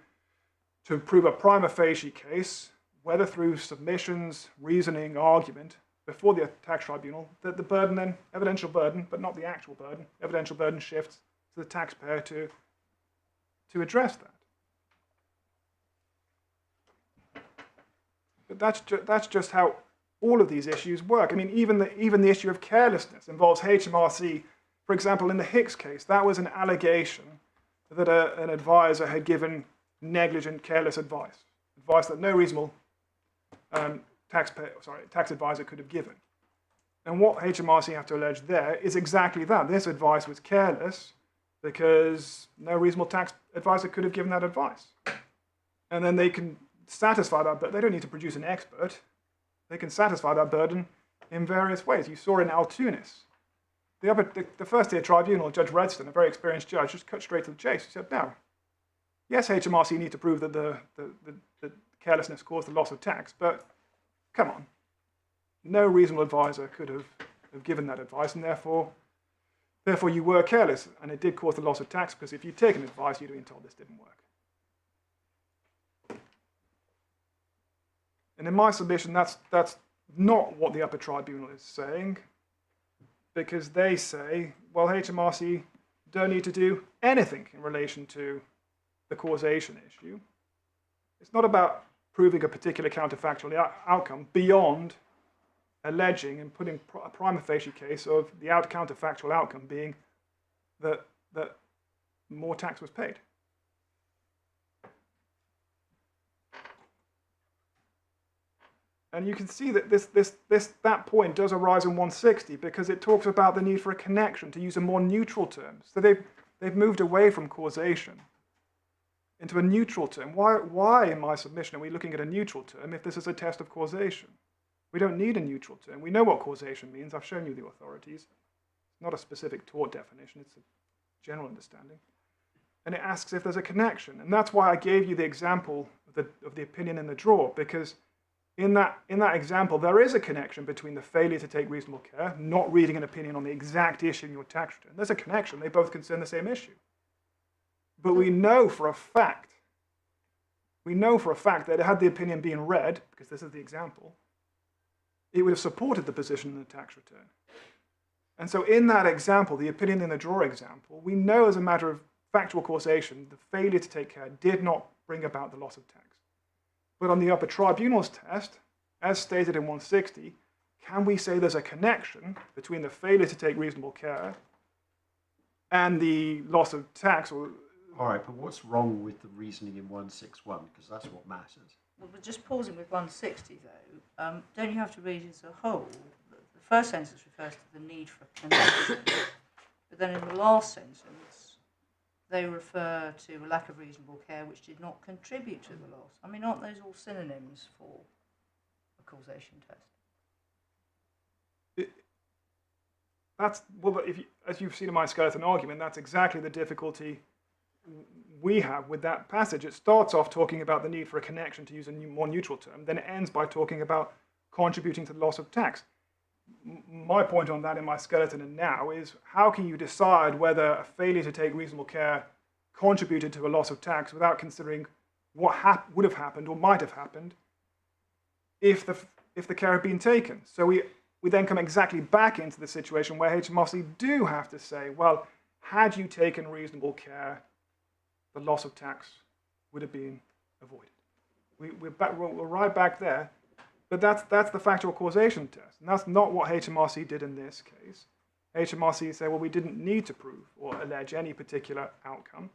prove a prima facie case, whether through submissions, reasoning, argument, before the tax tribunal, that the burden then, evidential burden, but not the actual burden, evidential burden shifts to the taxpayer to address that. But that's just how all of these issues work. I mean, even the issue of carelessness involves HMRC. For example, in the Hicks case, that was an allegation that an advisor had given negligent, careless advice that no reasonable tax advisor could have given. And what HMRC have to allege there is exactly that. This advice was careless because no reasonable tax advisor could have given that advice. And then they can satisfy that, but they don't need to produce an expert. They can satisfy that burden in various ways. You saw in Altunis. The First Tier Tribunal, Judge Redston, a very experienced judge, just cut straight to the chase. He said, no. Yes, HMRC need to prove that the carelessness caused the loss of tax, but come on. No reasonable advisor could have given that advice, and therefore you were careless, and it did cause the loss of tax, because if you'd taken advice, you'd have been told this didn't work. And in my submission, that's not what the Upper Tribunal is saying, because they say, well, HMRC don't need to do anything in relation to the causation issue. It's not about proving a particular counterfactual outcome beyond alleging and putting a prima facie case of the counterfactual outcome being that more tax was paid. And you can see that that point does arise in 160 because it talks about the need for a connection, to use a more neutral term. So they've moved away from causation into a neutral term. Why in my submission are we looking at a neutral term if this is a test of causation? We don't need a neutral term. We know what causation means. I've shown you the authorities. It's not a specific tort definition. It's a general understanding. And it asks if there's a connection. And that's why I gave you the example of the opinion in the drawer, because in that example, there is a connection between the failure to take reasonable care, not reading an opinion on the exact issue in your tax return. There's a connection. They both concern the same issue. But we know for a fact that had the opinion been read, because this is the example, it would have supported the position in the tax return. And so in that example, the opinion in the drawer example, we know as a matter of factual causation, the failure to take care did not bring about the loss of tax. But on the Upper Tribunal's test, as stated in 160, can we say there's a connection between the failure to take reasonable care and the loss of tax? All right, but what's wrong with the reasoning in 161? Because that's what matters. Well, we're just pausing with 160, though. Don't you have to read it as a whole? The first sentence refers to the need for a connection, but then in the last sentence, they refer to a lack of reasonable care which did not contribute to the loss. I mean, aren't those all synonyms for a causation test? As you've seen in my skeleton argument, that's exactly the difficulty we have with that passage. It starts off talking about the need for a connection, to use a more neutral term, then it ends by talking about contributing to the loss of tax. My point on that in my skeleton and now is, how can you decide whether a failure to take reasonable care contributed to a loss of tax without considering what would have happened or might have happened if the care had been taken? So we then come exactly back into the situation where HMRC do have to say, well, had you taken reasonable care, the loss of tax would have been avoided. We're right back there, but that's the factual causation test, and that's not what HMRC did in this case. HMRC said, well, we didn't need to prove or allege any particular outcome,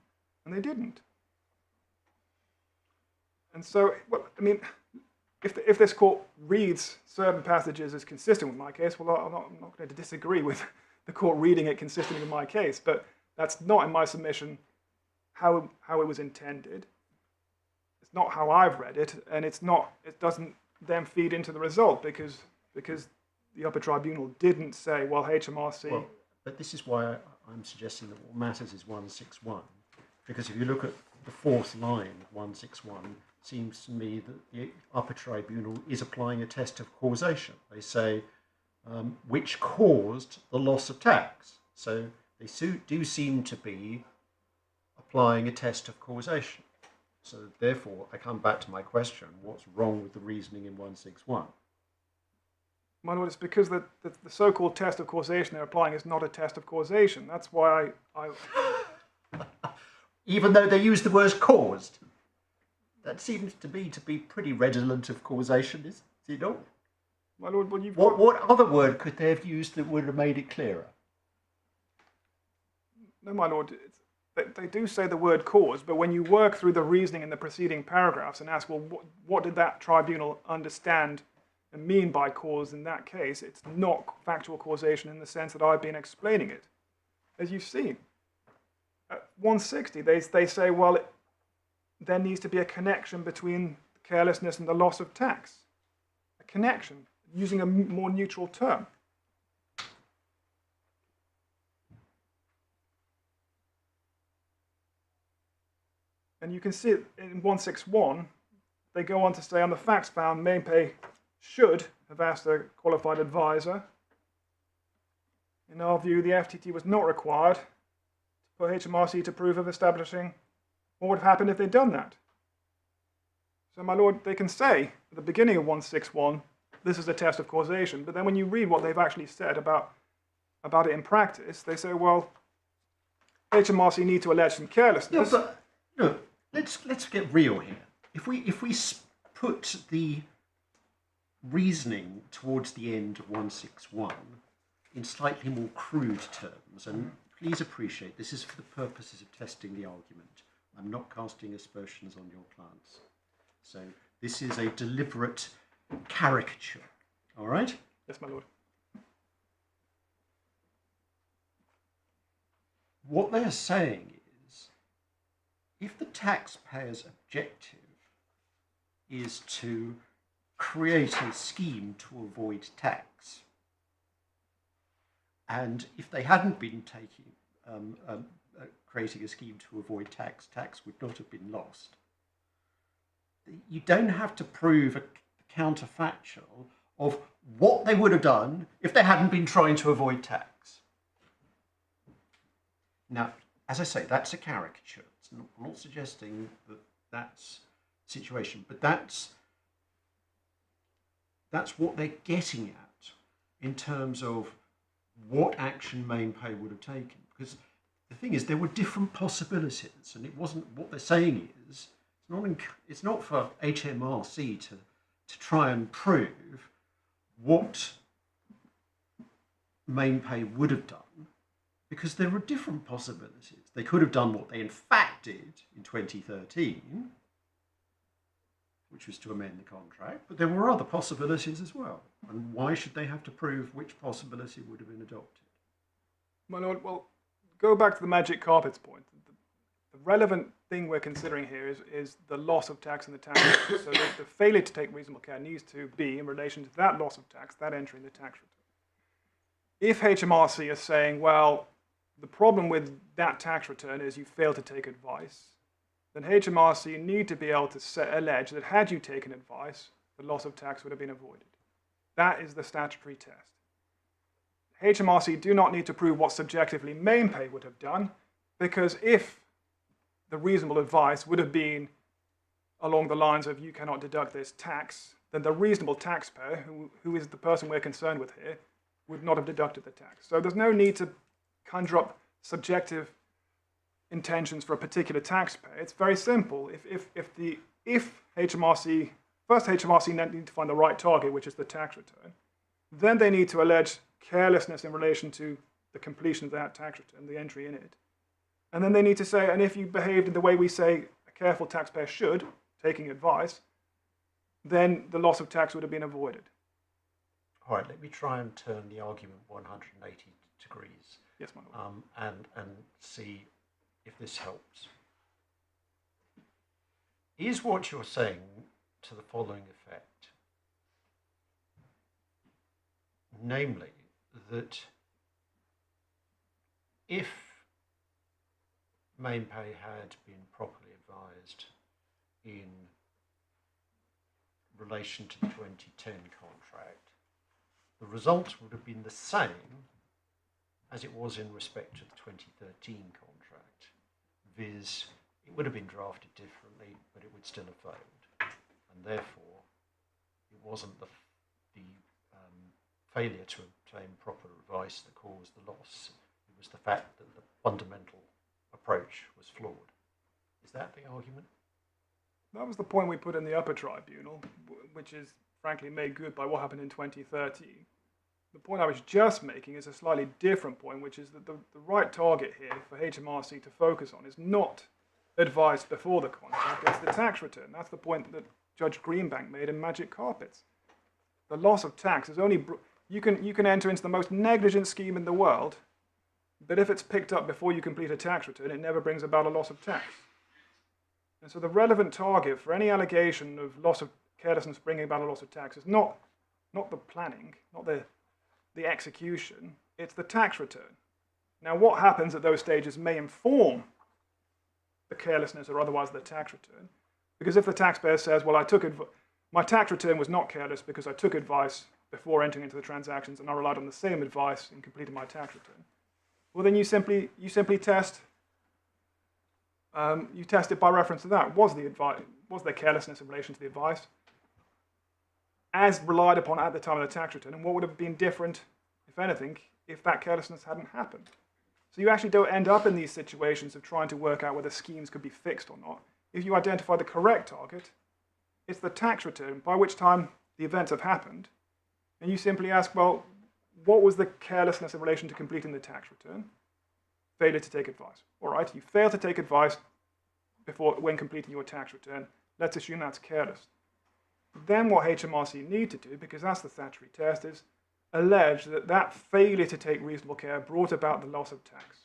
and they didn't. And so, well, I mean, if this court reads certain passages as consistent with my case, well, I'm not going to disagree with the court reading it consistently with my case, but that's not in my submission how it was intended. It's not how I've read it, and it doesn't then feed into the result because the Upper Tribunal didn't say, well, HMRC... Well, but this is why I'm suggesting that what matters is 161, because if you look at the fourth line of 161, it seems to me that the Upper Tribunal is applying a test of causation. They say, which caused the loss of tax. So they do seem to be applying a test of causation. So therefore, I come back to my question, what's wrong with the reasoning in 161? My Lord, it's because the so-called test of causation they're applying is not a test of causation. That's why I Even though they use the word caused. That seems to me to be pretty redolent of causation, is it not? My lord, well, What other word could they have used that would have made it clearer? No, my lord, they do say the word cause, but when you work through the reasoning in the preceding paragraphs and ask, well, what did that tribunal understand and mean by cause in that case, it's not factual causation in the sense that I've been explaining it. As you've seen, at 160, they say, well, there needs to be a connection between carelessness and the loss of tax. A connection, using a more neutral term. And you can see it in 161, they go on to say, on the facts found, Mainpay should have asked a qualified advisor. In our view, the FTT was not required for HMRC to prove of establishing what would have happened if they'd done that. So, my lord, they can say at the beginning of 161, this is a test of causation, but then when you read what they've actually said about it in practice, they say, well, HMRC need to allege some carelessness. No, let's get real here. If we put the reasoning towards the end of 161 in slightly more crude terms, and please appreciate this is for the purposes of testing the argument. I'm not casting aspersions on your clients. So this is a deliberate caricature, all right? Yes, my lord. What they're saying is, if the taxpayer's objective is to create a scheme to avoid tax, and if they hadn't been creating a scheme to avoid tax, tax would not have been lost. You don't have to prove a counterfactual of what they would have done if they hadn't been trying to avoid tax. Now, as I say, that's a caricature. I'm not suggesting that that's the situation, but that's what they're getting at in terms of what action Mainpay would have taken. Because the thing is, there were different possibilities, and it wasn't, what they're saying is, it's not for HMRC to try and prove what Mainpay would have done, because there were different possibilities. They could have done what they in fact did in 2013, which was to amend the contract, but there were other possibilities as well. And why should they have to prove which possibility would have been adopted? My lord, well, go back to the magic carpets point. The relevant thing we're considering here is the loss of tax in the tax return. So the failure to take reasonable care needs to be in relation to that loss of tax, that entry in the tax return. If HMRC is saying, well, the problem with that tax return is you failed to take advice, then HMRC need to be able to allege that had you taken advice, the loss of tax would have been avoided. That is the statutory test. HMRC do not need to prove what subjectively Mainpay would have done, because if the reasonable advice would have been along the lines of you cannot deduct this tax, then the reasonable taxpayer, who is the person we're concerned with here, would not have deducted the tax. So there's no need to conjure up subjective intentions for a particular taxpayer. It's very simple. If HMRC, first HMRC need to find the right target, which is the tax return, then they need to allege carelessness in relation to the completion of that tax return, the entry in it. And then they need to say, and if you behaved in the way we say a careful taxpayer should, taking advice, then the loss of tax would have been avoided. All right, let me try and turn the argument 180 degrees. Yes, my lord. And see if this helps. Is what you're saying to the following effect, namely that if Mainpay had been properly advised in relation to the 2010 contract, the result would have been the same as it was in respect to the 2013 contract, viz. It would have been drafted differently, but it would still have failed. And therefore, it wasn't the failure to obtain proper advice that caused the loss. It was the fact that the fundamental approach was flawed. Is that the argument? That was the point we put in the Upper Tribunal, which is frankly made good by what happened in 2013. The point I was just making is a slightly different point, which is that the right target here for HMRC to focus on is not advice before the contract, it's the tax return. That's the point that Judge Greenbank made in Magic Carpets. The loss of tax is only, you can enter into the most negligent scheme in the world, but if it's picked up before you complete a tax return, it never brings about a loss of tax. And so the relevant target for any allegation of loss of carelessness bringing about a loss of tax is not the planning, not the execution, it's the tax return. Now what happens at those stages may inform the carelessness or otherwise the tax return, because if the taxpayer says, well, my tax return was not careless because I took advice before entering into the transactions and I relied on the same advice in completing my tax return, well then you simply test it by reference to that. Was there carelessness in relation to the advice as relied upon at the time of the tax return, and what would have been different, if anything, if that carelessness hadn't happened? So you actually don't end up in these situations of trying to work out whether schemes could be fixed or not. If you identify the correct target, it's the tax return, by which time the events have happened, and you simply ask, well, what was the carelessness in relation to completing the tax return? Failure to take advice. All right, you failed to take advice when completing your tax return. Let's assume that's careless. Then what HMRC need to do, because that's the statutory test, is allege that failure to take reasonable care brought about the loss of tax,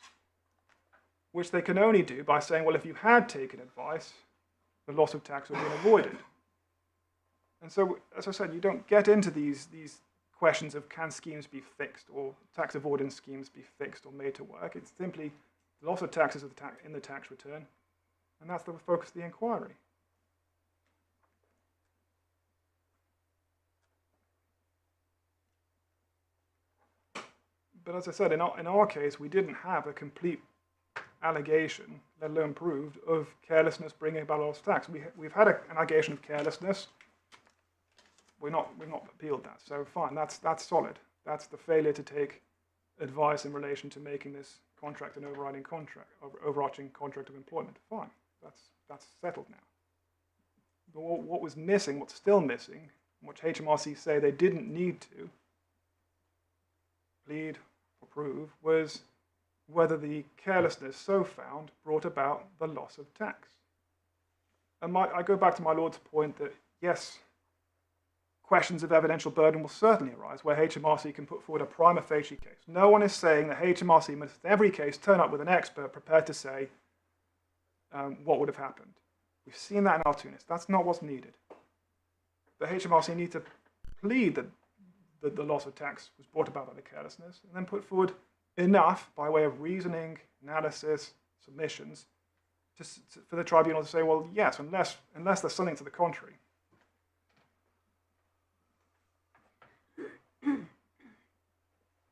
which they can only do by saying, well, if you had taken advice, the loss of tax would have been avoided. And so, as I said, you don't get into these questions of can schemes be fixed or tax avoidance schemes be fixed or made to work. It's simply the loss of taxes in the tax return, and that's the focus of the inquiry. But as I said, in our case, we didn't have a complete allegation, let alone proved, of carelessness bringing about loss of tax. We've had an allegation of carelessness. We've not appealed that, so fine. That's solid. That's the failure to take advice in relation to making this contract an overarching contract of employment. Fine. That's settled now. But what was missing, what's still missing, which HMRC say they didn't need to plead or prove, was whether the carelessness so found brought about the loss of tax. And I go back to my Lord's point that, yes, questions of evidential burden will certainly arise where HMRC can put forward a prima facie case. No one is saying that HMRC must, in every case, turn up with an expert prepared to say what would have happened. We've seen that in Artunis. That's not what's needed. The HMRC need to plead that the loss of tax was brought about by the carelessness, and then put forward enough by way of reasoning, analysis, submissions, for the tribunal to say, well, yes, unless there's something to the contrary.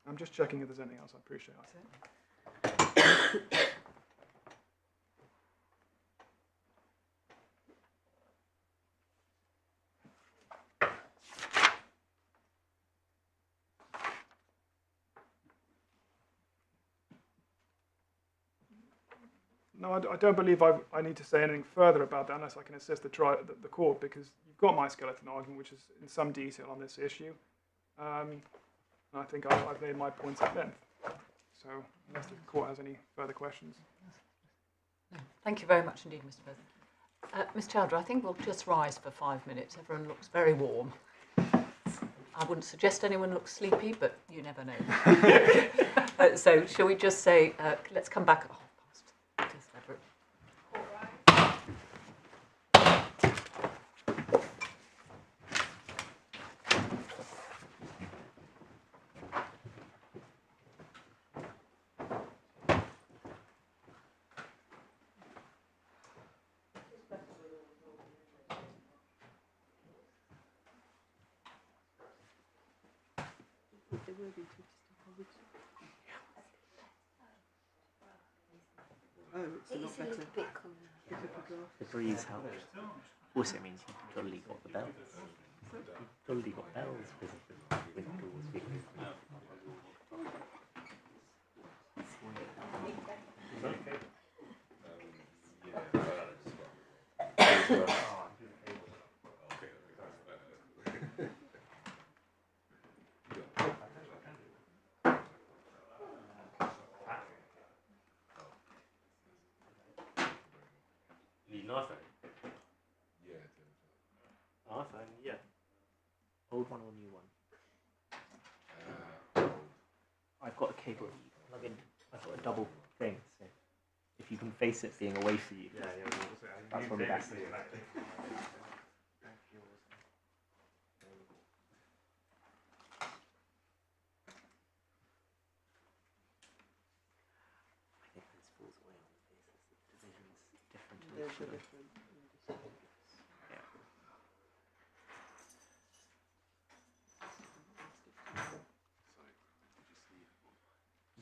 I'm just checking if there's anything else. I appreciate it. No, I don't believe I need to say anything further about that unless I can assist the court, because you've got my skeleton argument, which is in some detail on this issue. And I think I've made my points at length. So unless the court has any further questions. Thank you very much indeed, Mr. President. Ms. Chowdhury, I think we'll just rise for 5 minutes. Everyone looks very warm. I wouldn't suggest anyone looks sleepy, but you never know. So shall we just say, let's come back at 1:30. The breeze helps. Also means you've totally got the bells. You've totally got bells because of the windows. iPhone? iPhone, yeah. Old one or new one? I've got a cable that you can plug in. I've got a double thing, so if you can face it being away from you, that's probably best. I think this falls away on the basis that the division's different to each other.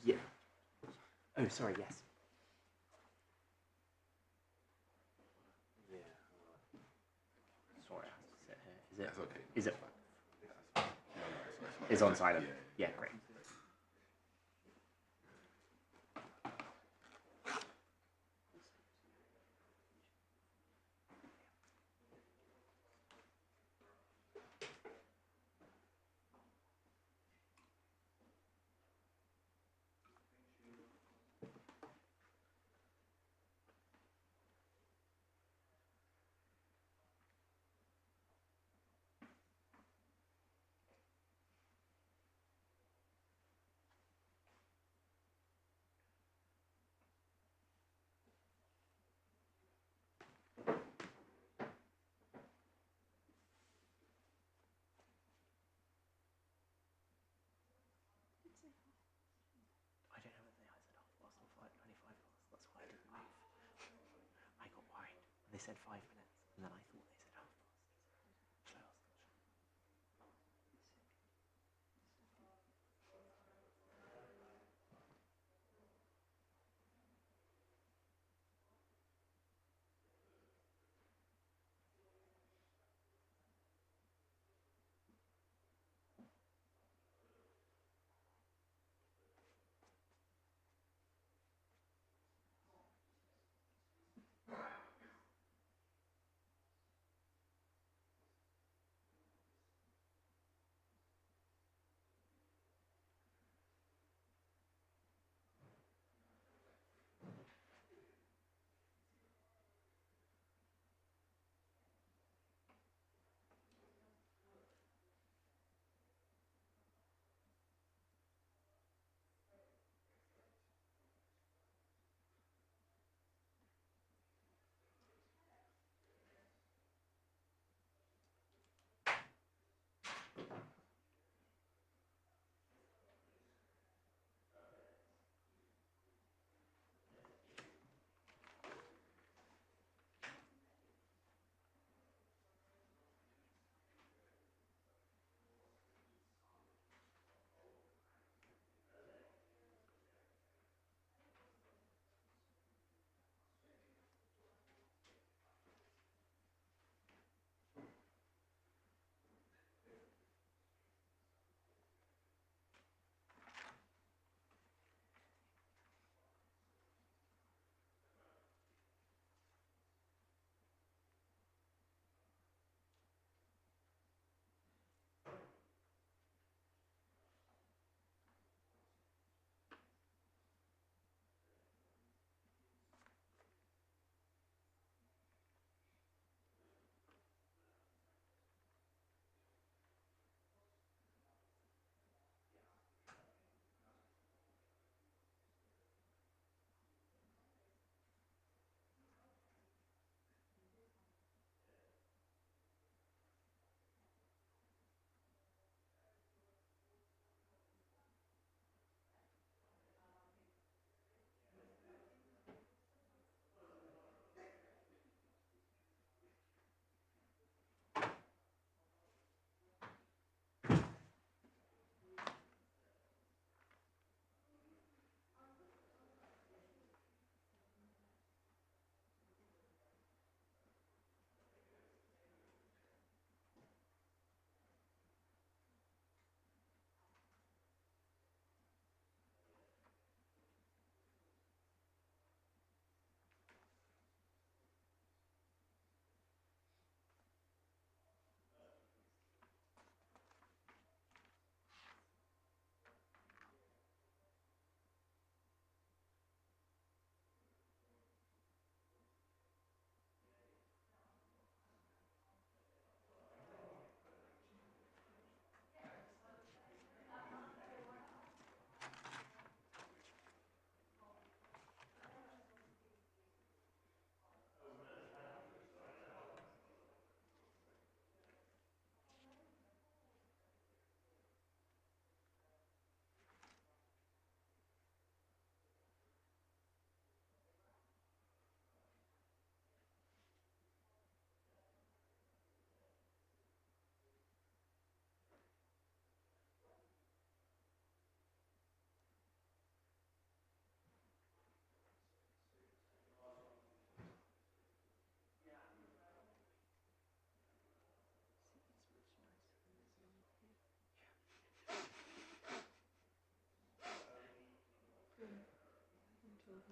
Yeah. Oh, sorry, yes. Yeah. Sorry, I have to sit here. Is it? That's okay. Is it? It's on silent. Yeah, great. I don't know whether I said half past or 25 past. That's why I didn't move. I got worried. They said 5 minutes, and then I thought they said half past. So I was not sure.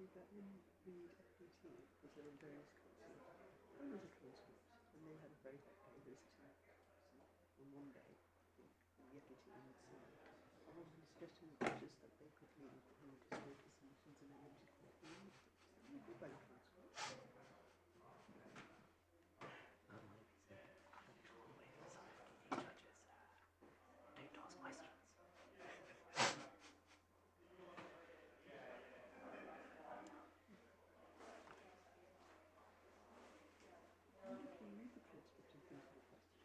read that in the FPT, because they're in various courses. One was a transcript, and they had a very hot day visiting on one day, I think, in the FPT in the summer. I wanted to suggest to the judges that they could read the disability submissions in a limited court. So you could write a transcript. Don't ask questions. You can read the transcript and think of a question.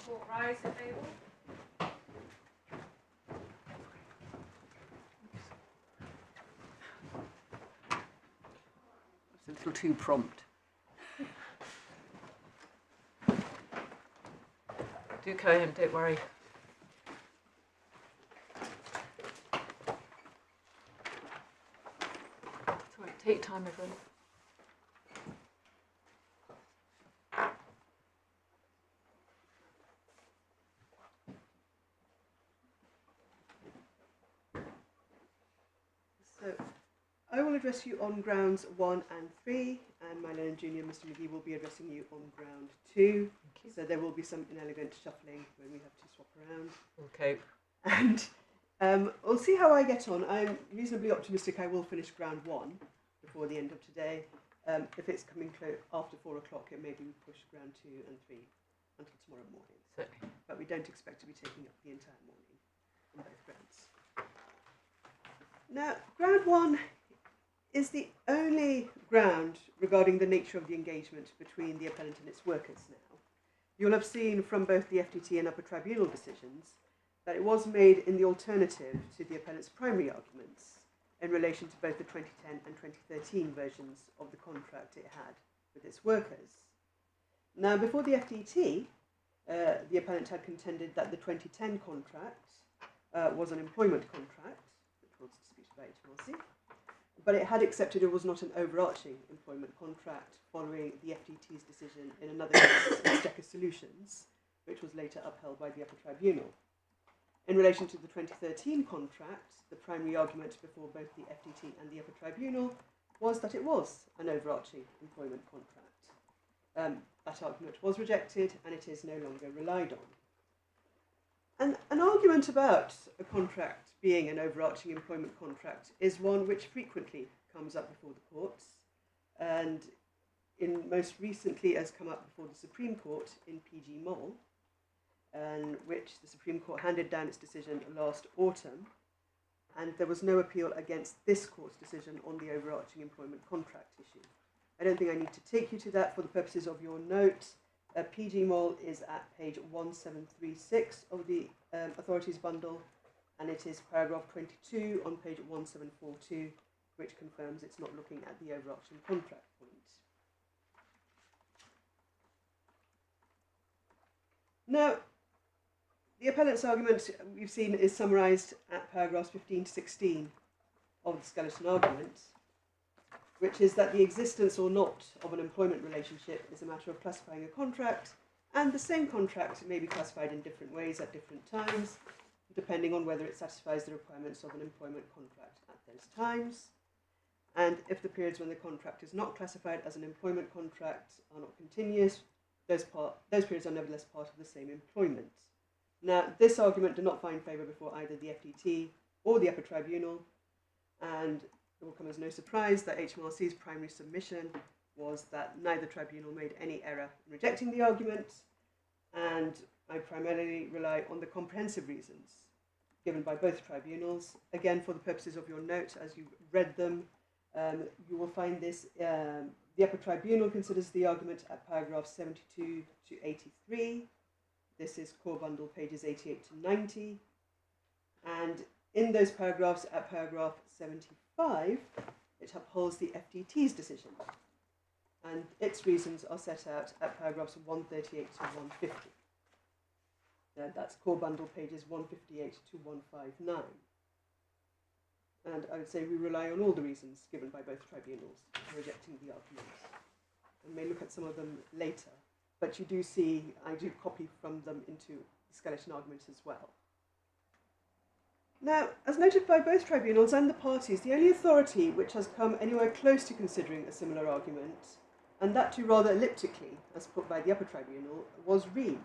Court rise if able. It's a little too prompt. Do go ahead, don't worry. It's all right, take your time, everyone. So, I will address you on grounds 1 and 3, and my learned junior, Mr. McGee, will be addressing you on ground 2. Thank you. So there will be some inelegant shuffling when we have to swap around. Okay. And we'll see how I get on. I'm reasonably optimistic I will finish ground 1 before the end of today. If it's coming after 4 o'clock, it maybe we push ground 2 and 3 until tomorrow morning. Certainly. But we don't expect to be taking up the entire morning on both grounds. Now, ground 1 is the only ground regarding the nature of the engagement between the appellant and its workers now. You'll have seen from both the FTT and Upper Tribunal decisions that it was made in the alternative to the appellant's primary arguments in relation to both the 2010 and 2013 versions of the contract it had with its workers. Now, before the FTT, the appellant had contended that the 2010 contract was an employment contract, which was disputed by HMRC, but it had accepted it was not an overarching employment contract following the FTT's decision in another case, Decker Solutions, which was later upheld by the Upper Tribunal. In relation to the 2013 contract, the primary argument before both the FTT and the Upper Tribunal was that it was an overarching employment contract. That argument was rejected and it is no longer relied on. An argument about a contract being an overarching employment contract is one which frequently comes up before the courts, and most recently has come up before the Supreme Court in PG Mall, and which the Supreme Court handed down its decision last autumn, and there was no appeal against this court's decision on the overarching employment contract issue. I don't think I need to take you to that for the purposes of your note. PG Mall is at page 1736 of the authorities bundle, and it is paragraph 22 on page 1742, which confirms it's not looking at the overarching contract point. Now, the appellant's argument we've seen is summarised at paragraphs 15 to 16 of the skeleton argument, which is that the existence or not of an employment relationship is a matter of classifying a contract, and the same contract may be classified in different ways at different times, depending on whether it satisfies the requirements of an employment contract at those times. And if the periods when the contract is not classified as an employment contract are not continuous, those periods are nevertheless part of the same employment. Now, this argument did not find favour before either the FTT or the Upper Tribunal, and it will come as no surprise that HMRC's primary submission was that neither tribunal made any error in rejecting the argument, and I primarily rely on the comprehensive reasons given by both tribunals. Again, for the purposes of your note, as you read them, you will find this, the Upper Tribunal considers the argument at paragraphs 72 to 83. This is core bundle pages 88 to 90. And in those paragraphs, at paragraph 75, it upholds the FTT's decision. And its reasons are set out at paragraphs 138 to 150. That's core bundle pages 158 to 159. And I would say we rely on all the reasons given by both tribunals for rejecting the argument. We may look at some of them later, but you do see I do copy from them into the skeleton argument as well. Now, as noted by both tribunals and the parties, the only authority which has come anywhere close to considering a similar argument, and that too rather elliptically, as put by the Upper Tribunal, was Reed.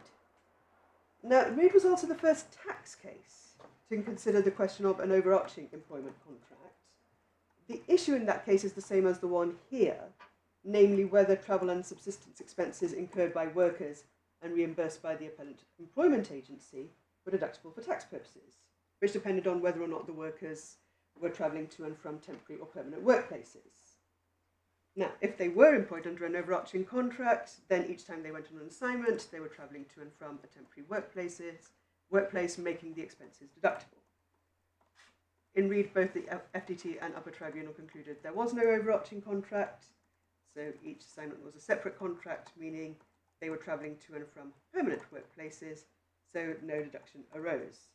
Now, Reed was also the first tax case to consider the question of an overarching employment contract. The issue in that case is the same as the one here, namely whether travel and subsistence expenses incurred by workers and reimbursed by the appellant employment agency were deductible for tax purposes, which depended on whether or not the workers were travelling to and from temporary or permanent workplaces. Now, if they were employed under an overarching contract, then each time they went on an assignment, they were travelling to and from a temporary workplace, making the expenses deductible. In Reed, both the FTT and Upper Tribunal concluded there was no overarching contract, so each assignment was a separate contract, meaning they were travelling to and from permanent workplaces, so no deduction arose.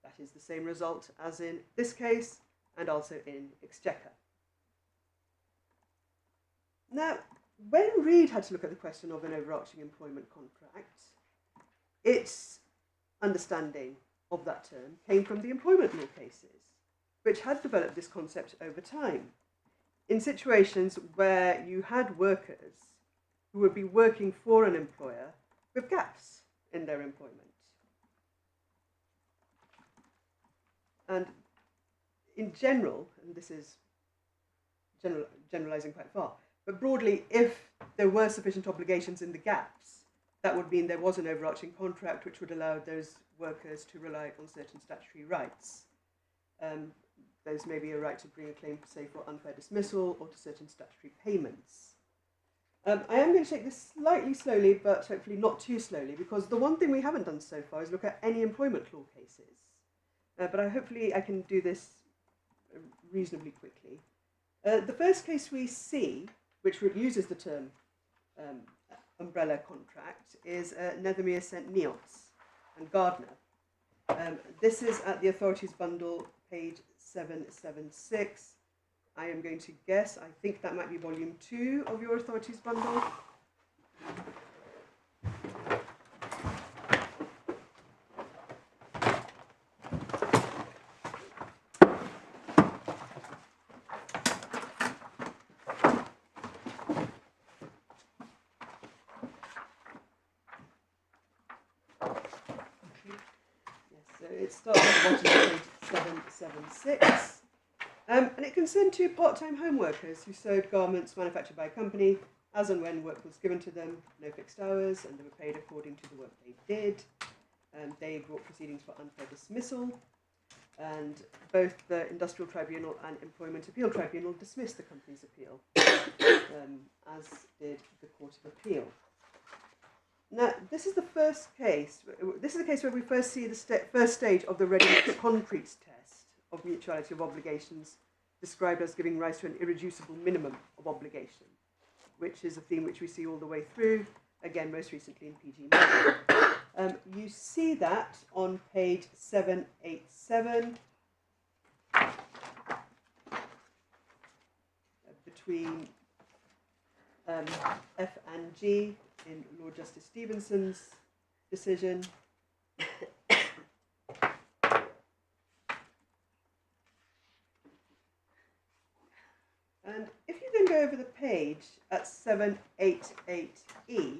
That is the same result as in this case, and also in Exchequer. Now, when Reed had to look at the question of an overarching employment contract, its understanding of that term came from the employment law cases, which had developed this concept over time, in situations where you had workers who would be working for an employer with gaps in their employment. And in general, and this is generalizing quite far, but broadly, if there were sufficient obligations in the gaps, that would mean there was an overarching contract which would allow those workers to rely on certain statutory rights. Those may be a right to bring a claim, say, for unfair dismissal or to certain statutory payments. I am going to take this slightly slowly, but hopefully not too slowly, because the one thing we haven't done so far is look at any employment law cases. But hopefully I can do this reasonably quickly. The first case we see, which uses the term umbrella contract, is Nethermere St Neots and Gardner. This is at the authorities bundle, page 776. I am going to guess, I think that might be volume 2 of your authorities bundle. starts at the bottom of page 776. And it concerned two part-time home workers who sewed garments manufactured by a company as and when work was given to them, no fixed hours, and they were paid according to the work they did. They brought proceedings for unfair dismissal, and both the Industrial Tribunal and Employment Appeal Tribunal dismissed the company's appeal, as did the Court of Appeal. Now, this is the first case. This is the case where we first see the first stage of the ready-mix concrete test of mutuality of obligations, described as giving rise to an irreducible minimum of obligation, which is a theme which we see all the way through, again, most recently in PG Model. You see that on page 787, between F and G in Lord Justice Stevenson's decision. And if you then go over the page at 788E,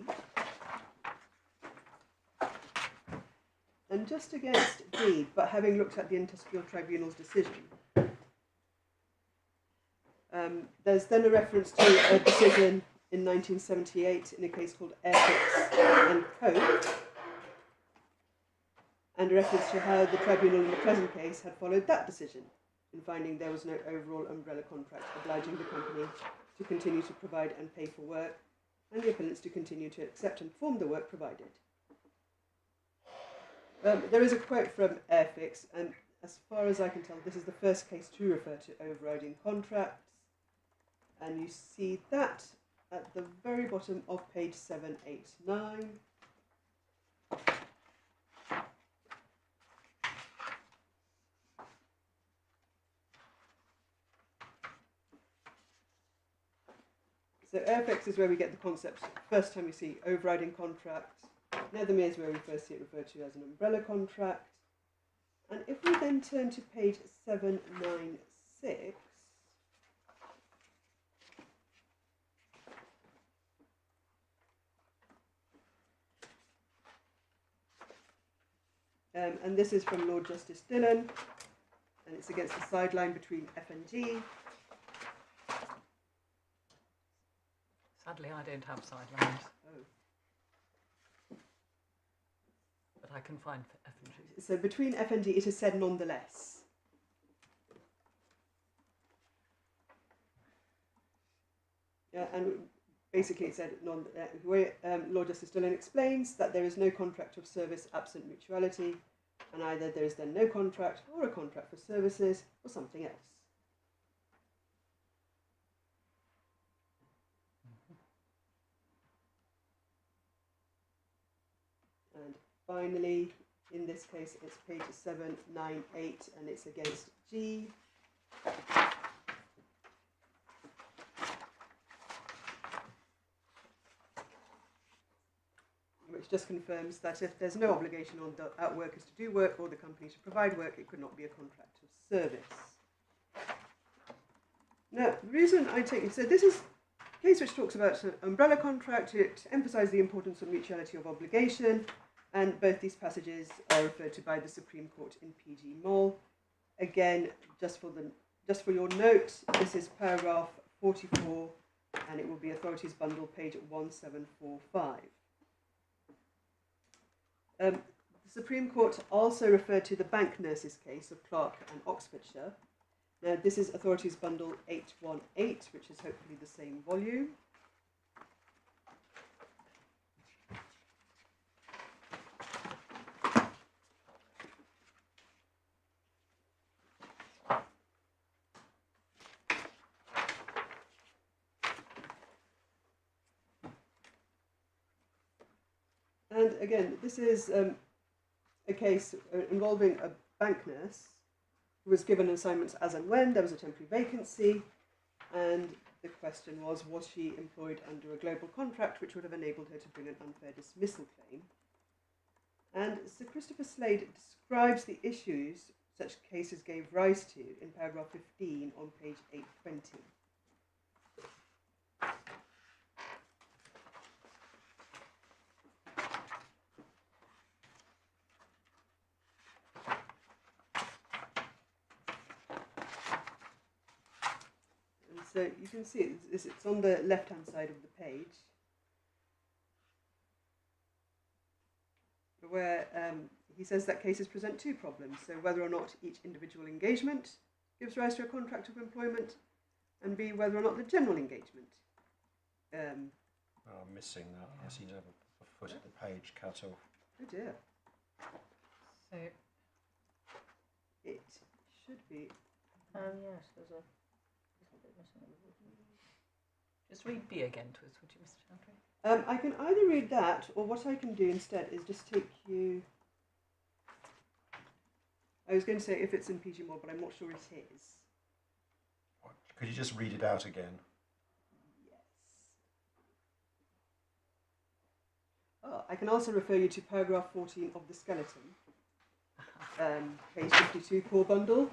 and just against D, but having looked at the Industrial Tribunal's decision, there's then a reference to a decision in 1978 in a case called Airfix and Co., and a reference to how the tribunal in the present case had followed that decision in finding there was no overall umbrella contract obliging the company to continue to provide and pay for work, and the appellants to continue to accept and perform the work provided. There is a quote from Airfix, and as far as I can tell, this is the first case to refer to overriding contracts, and you see that at the very bottom of page 789. So Airfix is where we get the concept, first time we see overriding contract. Nethermere is where we first see it referred to as an umbrella contract. And if we then turn to page 796, and this is from Lord Justice Dillon, and it's against the sideline between F and G. Sadly, I don't have sidelines, Oh. but I can find F and G. So between F and G, it is said nonetheless. Yeah, and basically it said, Lord Justice Dillon explains that there is no contract of service absent mutuality, and either there is then no contract or a contract for services or something else. And finally, in this case, it's page 798, and it's against G. Which just confirms that if there's no obligation on the workers to do work or the company to provide work, it could not be a contract of service. Now, the reason I take so this is a case which talks about an umbrella contract to emphasise the importance of mutuality of obligation, and both these passages are referred to by the Supreme Court in PG Mol. Again, just for your note, this is paragraph 44, and it will be Authorities Bundle, page 1745. The Supreme Court also referred to the bank nurses case of Clark and Oxfordshire. Now, this is Authorities Bundle 818, which is hopefully the same volume. And again, this is a case involving a bank nurse who was given assignments as and when there was a temporary vacancy, and the question was she employed under a global contract which would have enabled her to bring an unfair dismissal claim. And Sir Christopher Slade describes the issues such cases gave rise to in paragraph 15 on page 820. So you can see it's on the left-hand side of the page, where he says that cases present two problems. So whether or not each individual engagement gives rise to a contract of employment, and B, whether or not the general engagement. Oh, I'm missing that. I seem to have a foot of the page cut off. Oh dear. So It should be. Yes, there's a little bit missing. just read B again to us, would you, Mr. Chowdhury? I can either read that, or what I can do instead is just take you. I was going to say if it's in PG Mod, but I'm not sure it is. Could you just read it out again? Yes. Oh, I can also refer you to paragraph 14 of the skeleton, page 52, core bundle.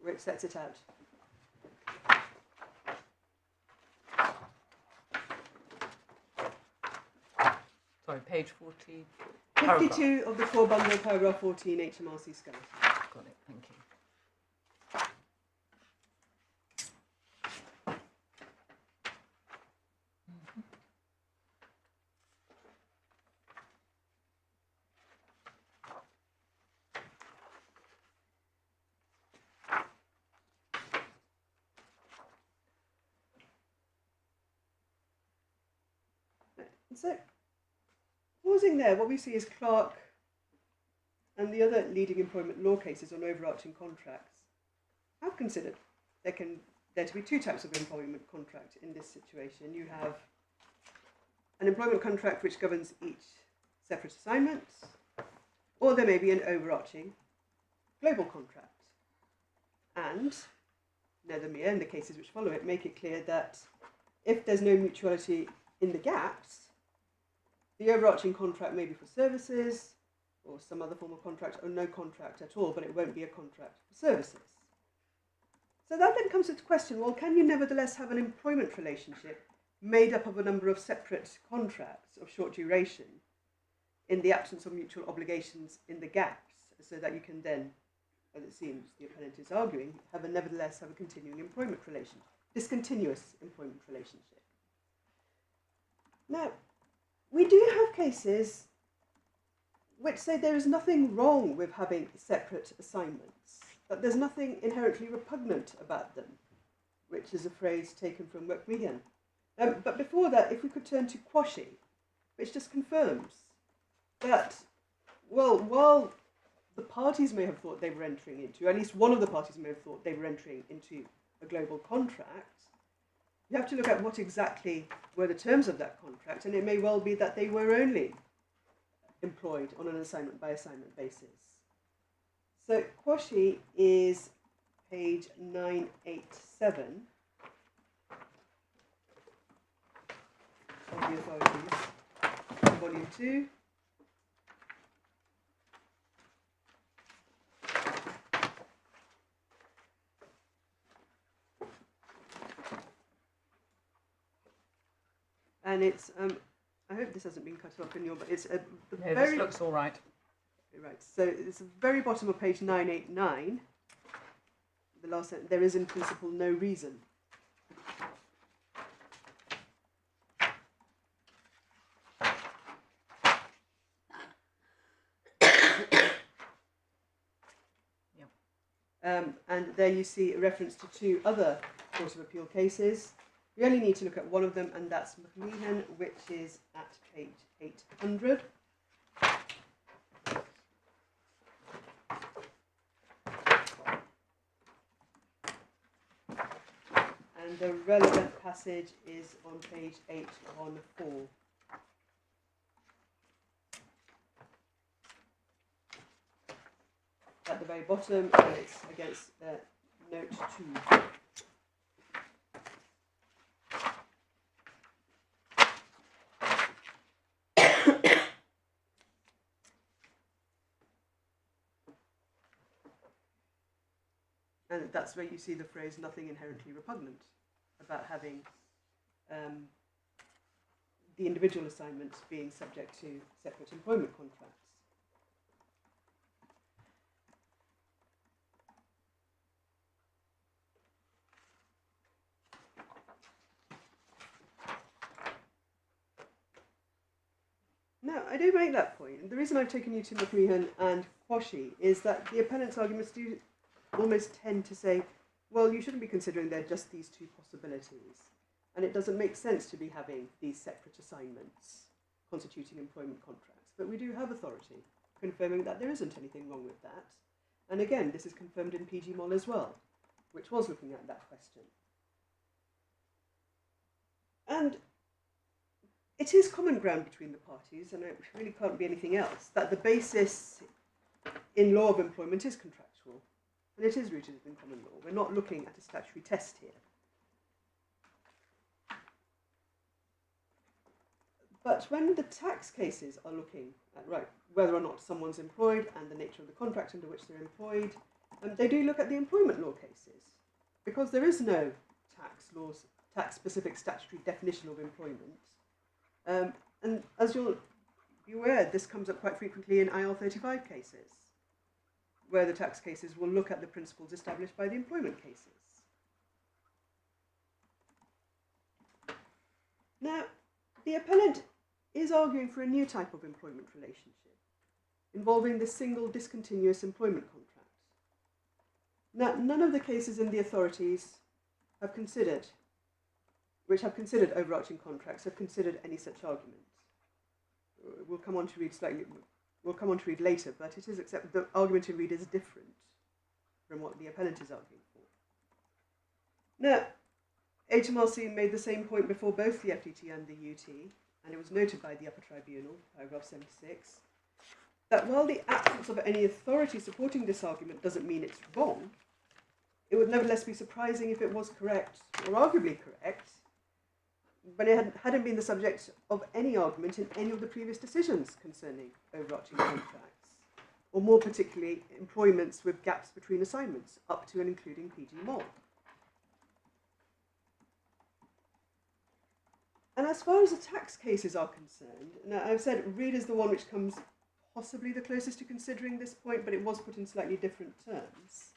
Which sets it out. Sorry, page 40. 52 of the core bundle, paragraph 14, HMRC skeleton. Got it, thank you. So, pausing there, what we see is Clark and the other leading employment law cases on overarching contracts have considered there to be two types of employment contract in this situation. You have an employment contract which governs each separate assignment, or there may be an overarching global contract. And Nethermere, and the cases which follow it, make it clear that if there's no mutuality in the gaps, the overarching contract may be for services or some other form of contract, or no contract at all, but it won't be a contract for services. So that then comes to the question, well, can you nevertheless have an employment relationship made up of a number of separate contracts of short duration in the absence of mutual obligations in the gaps, so that you can then, as it seems the appellant is arguing, nevertheless have a continuing employment relationship, discontinuous employment relationship. Now, we do have cases which say there is nothing wrong with having separate assignments, that there's nothing inherently repugnant about them, which is a phrase taken from Macmillan. But before that, if we could turn to Quashie, which just confirms that, well, while the parties may have thought they were entering into, at least one of the parties may have thought they were entering into a global contract, you have to look at what exactly were the terms of that contract, and it may well be that they were only employed on an assignment by assignment basis. So Quashie is page 987 of the authorities, volume 2. And it's, I hope this hasn't been cut off in your, but it's the No, very, this looks all right. right, so it's the very bottom of page 989, the last sentence, there is in principle no reason. And there you see a reference to two other Court of Appeal cases. We only need to look at one of them, and that's Macmillan, which is at page 800. And the relevant passage is on page 814. At the very bottom, and it's against note 2. And that's where you see the phrase "nothing inherently repugnant" about having the individual assignments being subject to separate employment contracts. Now, I do make that point. The reason I've taken you to McMahon and Quashie is that the appellant's arguments do almost tend to say, well, you shouldn't be considering there just these two possibilities. And it doesn't make sense to be having these separate assignments constituting employment contracts. But we do have authority confirming that there isn't anything wrong with that. And again, this is confirmed in PG Moll as well, which was looking at that question. And it is common ground between the parties, and it really can't be anything else, that the basis in law of employment is contractual, and it is rooted in common law. We're not looking at a statutory test here. But when the tax cases are looking at, right, whether or not someone's employed and the nature of the contract under which they're employed, they do look at the employment law cases, because there is no tax-specific statutory definition of employment. And as you'll be aware, this comes up quite frequently in IR35 cases, where the tax cases will look at the principles established by the employment cases. Now, the appellant is arguing for a new type of employment relationship, involving the single discontinuous employment contract. Now, none of the cases in the authorities have considered overarching contracts have considered any such argument. We'll come on to read later, but it is accepted the argument in read is different from what the appellant is arguing for. Now, HMRC made the same point before both the FTT and the UT, and it was noted by the Upper Tribunal, paragraph 76, that while the absence of any authority supporting this argument doesn't mean it's wrong, it would nevertheless be surprising if it was correct, or arguably correct, but it hadn't been the subject of any argument in any of the previous decisions concerning overarching contracts, or more particularly, employments with gaps between assignments, up to and including PG Moll. And as far as the tax cases are concerned, now I've said Reed is the one which comes possibly the closest to considering this point, but it was put in slightly different terms.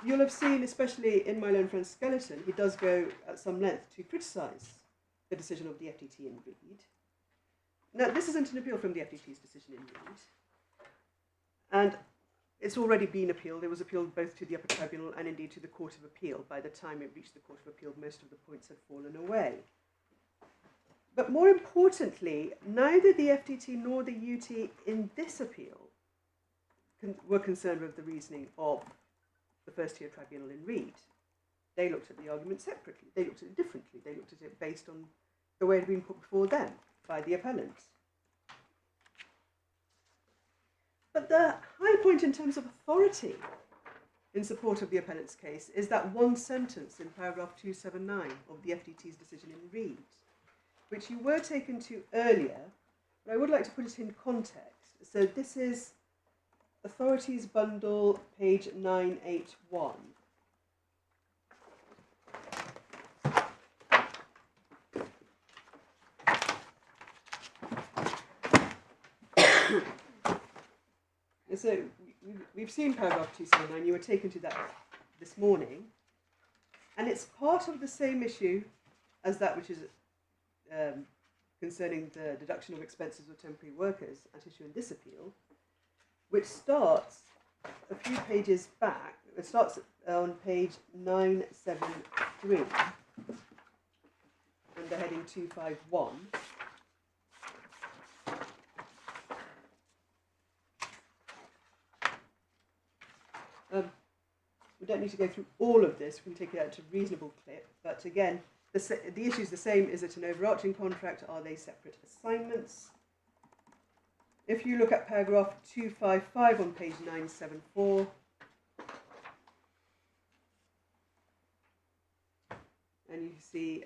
You'll have seen, especially in my learned friend Skeleton, he does go at some length to criticise the decision of the FTT in Reed. Now, this isn't an appeal from the FTT's decision in Reed, and it's already been appealed. It was appealed both to the Upper Tribunal and indeed to the Court of Appeal. By the time it reached the Court of Appeal, most of the points had fallen away. But more importantly, neither the FTT nor the UT in this appeal were concerned with the reasoning of the First Tier Tribunal in Reed. They looked at the argument separately. They looked at it differently. They looked at it based on the way it had been put before them by the appellant. But the high point in terms of authority in support of the appellant's case is that one sentence in paragraph 279 of the FTT's decision in Reed, which you were taken to earlier, but I would like to put it in context. So this is Authorities Bundle, page 981. So we've seen paragraph 279, you were taken to that this morning, and it's part of the same issue as that which is concerning the deduction of expenses of temporary workers at issue in this appeal, which starts a few pages back. It starts on page 973 under heading 251. We don't need to go through all of this, we can take it out to a reasonable clip, but again, the issue is the same. Is it an overarching contract? Are they separate assignments? If you look at paragraph 255 on page 974, and you see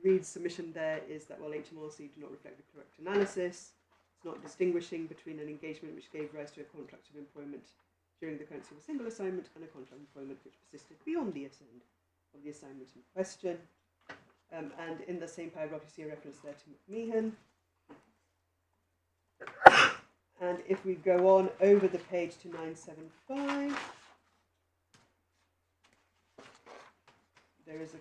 Reed's submission there is that, well, HMRC do not reflect the correct analysis. It's not distinguishing between an engagement which gave rise to a contract of employment during the occurrence of a single assignment and a contract of employment which persisted beyond the end of the assignment in question. And in the same paragraph, you see a reference there to McMeehan. And if we go on over the page to 975, there is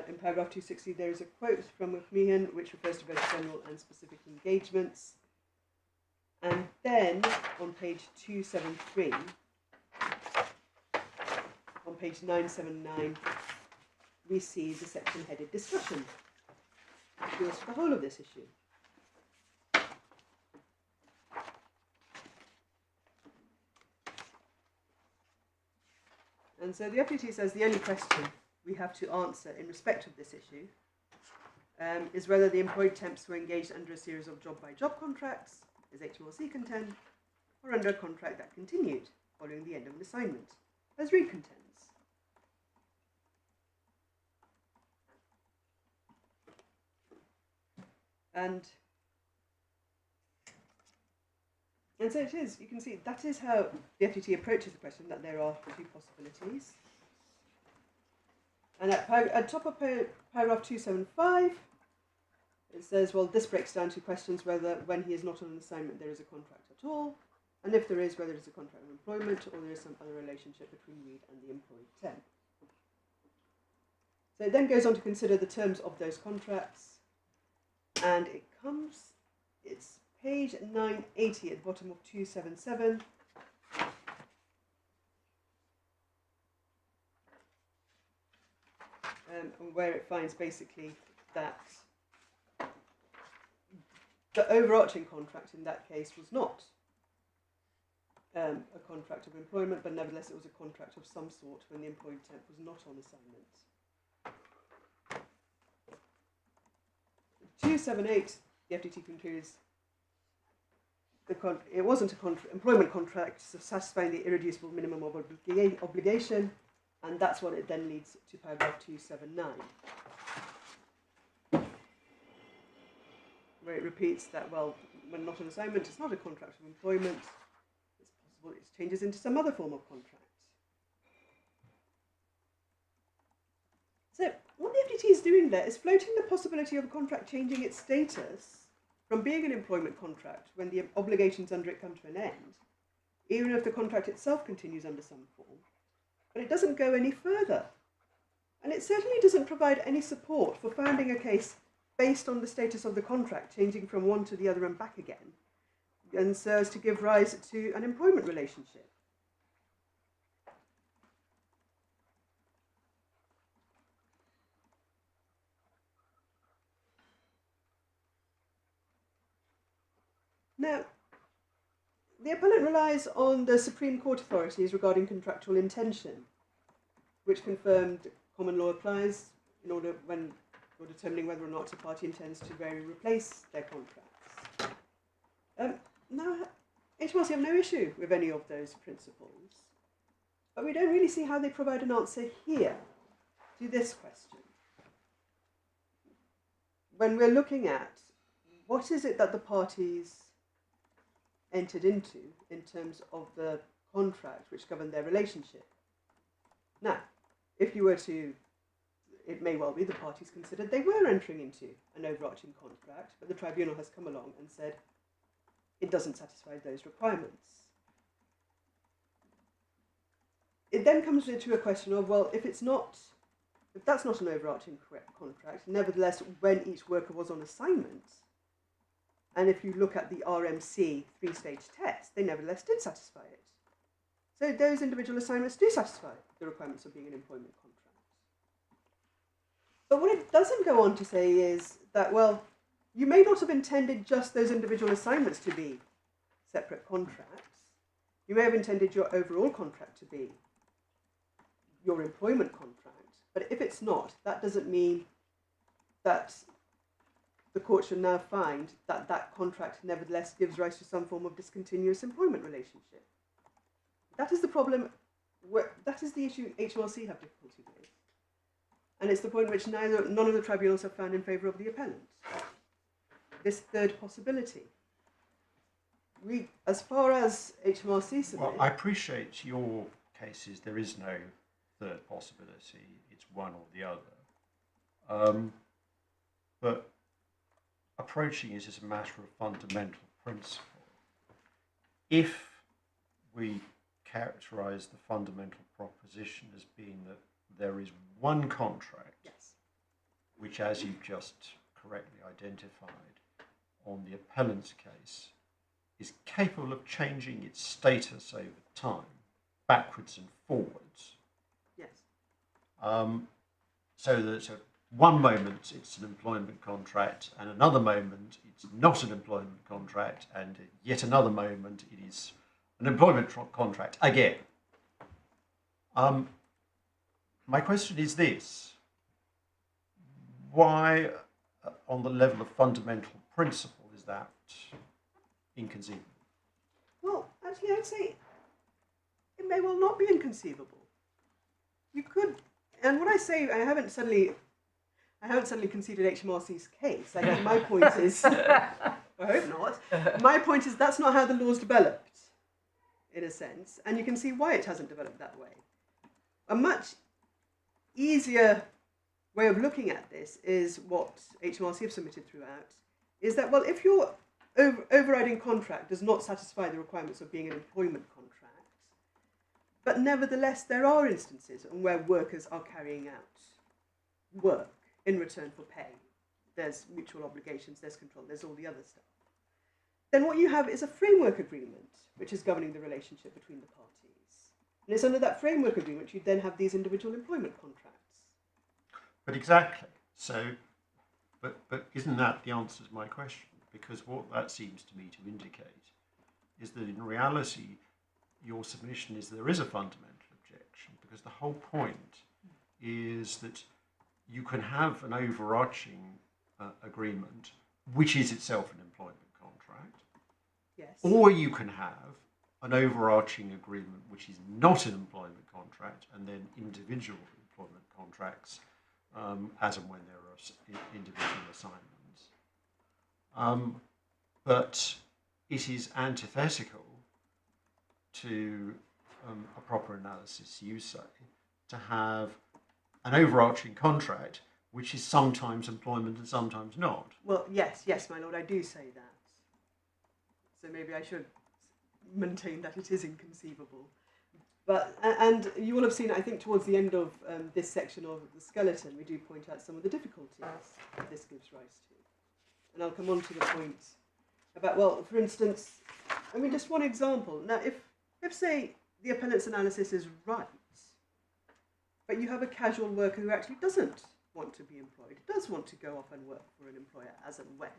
in paragraph 260, there is a quote from McMeehan which refers to both general and specific engagements. And then on page 273, on page 979, we see the section headed discussion, which deals with the whole of this issue. And so the FTT says the only question we have to answer in respect of this issue is whether the employed temps were engaged under a series of job-by-job contracts, as HMRC contend, or under a contract that continued following the end of an assignment, as Reed contends. And so it is, you can see, that is how the FTT approaches the question, that there are two possibilities. And at top of paragraph 275, it says, well, this breaks down to questions whether when he is not on an assignment there is a contract at all, and if there is, whether it is a contract of employment or there is some other relationship between Reed and the employed temp. So it then goes on to consider the terms of those contracts, and it's page 980 at the bottom of 277. Where it finds basically that the overarching contract in that case was not a contract of employment, but nevertheless it was a contract of some sort when the employed temp was not on assignment. 278, the FTT concludes it wasn't an employment contract satisfying the irreducible minimum of obligation, and that's what it then leads to paragraph 279, where it repeats that, well, when not on assignment, it's not a contract of employment. It's possible it changes into some other form of contract. So what the FTT is doing there is floating the possibility of a contract changing its status from being an employment contract when the obligations under it come to an end, even if the contract itself continues under some form. But it doesn't go any further. And it certainly doesn't provide any support for founding a case based on the status of the contract changing from one to the other and back again, and so as to give rise to an employment relationship. Now, the appellant relies on the Supreme Court authorities regarding contractual intention, which confirmed common law applies in order when you're determining whether or not a party intends to replace their contracts. Now, HMRC have no issue with any of those principles, but we don't really see how they provide an answer here to this question. When we're looking at what is it that the parties entered into in terms of the contract which governed their relationship. Now, if you were to, it may well be the parties considered they were entering into an overarching contract, but the tribunal has come along and said it doesn't satisfy those requirements. It then comes into a question of, well, if that's not an overarching contract, nevertheless, when each worker was on assignment, and if you look at the RMC three-stage test, they nevertheless did satisfy it. So those individual assignments do satisfy the requirements of being an employment contract. But what it doesn't go on to say is that, well, you may not have intended just those individual assignments to be separate contracts. You may have intended your overall contract to be your employment contract. But if it's not, that doesn't mean that the court should now find that that contract nevertheless gives rise to some form of discontinuous employment relationship. That is the problem, that is the issue HMRC have difficulty with. And it's the point which none of the tribunals have found in favour of the appellant. This third possibility. As far as HMRC submit... Well, I appreciate your cases, there is no third possibility, it's one or the other. but approaching it as a matter of fundamental principle. If we characterise the fundamental proposition as being that there is one contract, Yes. which, as you've just correctly identified on the appellant's case, is capable of changing its status over time, backwards and forwards. Yes. So that at one moment it's an employment contract, and another moment it's not an employment contract, and yet another moment it is an employment contract again. My question is this: why, on the level of fundamental principle, is that inconceivable? Well, actually, I'd say it may well not be inconceivable. You could, and when I say I haven't suddenly conceded HMRC's case. I guess my point is, I hope not. My point is that's not how the law's developed, in a sense, and you can see why it hasn't developed that way. A much easier way of looking at this is what HMRC have submitted throughout, is that, well, if your overriding contract does not satisfy the requirements of being an employment contract, but nevertheless there are instances where workers are carrying out work in return for pay. There's mutual obligations, there's control, there's all the other stuff. Then what you have is a framework agreement which is governing the relationship between the parties. And it's under that framework agreement you then have these individual employment contracts. But exactly. So, but isn't that the answer to my question? Because what that seems to me to indicate is that in reality, your submission is there is a fundamental objection, because the whole point is that you can have an overarching agreement, which is itself an employment contract, Yes. or you can have an overarching agreement which is not an employment contract, and then individual employment contracts as and when there are individual assignments. But it is antithetical to a proper analysis, you say, to have an overarching contract which is sometimes employment and sometimes not. Well, yes, my lord, I do say that. So maybe I should maintain that it is inconceivable. But, and you will have seen, I think, towards the end of this section of the skeleton, we do point out some of the difficulties that this gives rise to. And I'll come on to the point about, well, for instance, I mean, just one example. Now, if say, the appellant's analysis is right, but you have a casual worker who actually doesn't want to be employed, does want to go off and work for an employer as and when,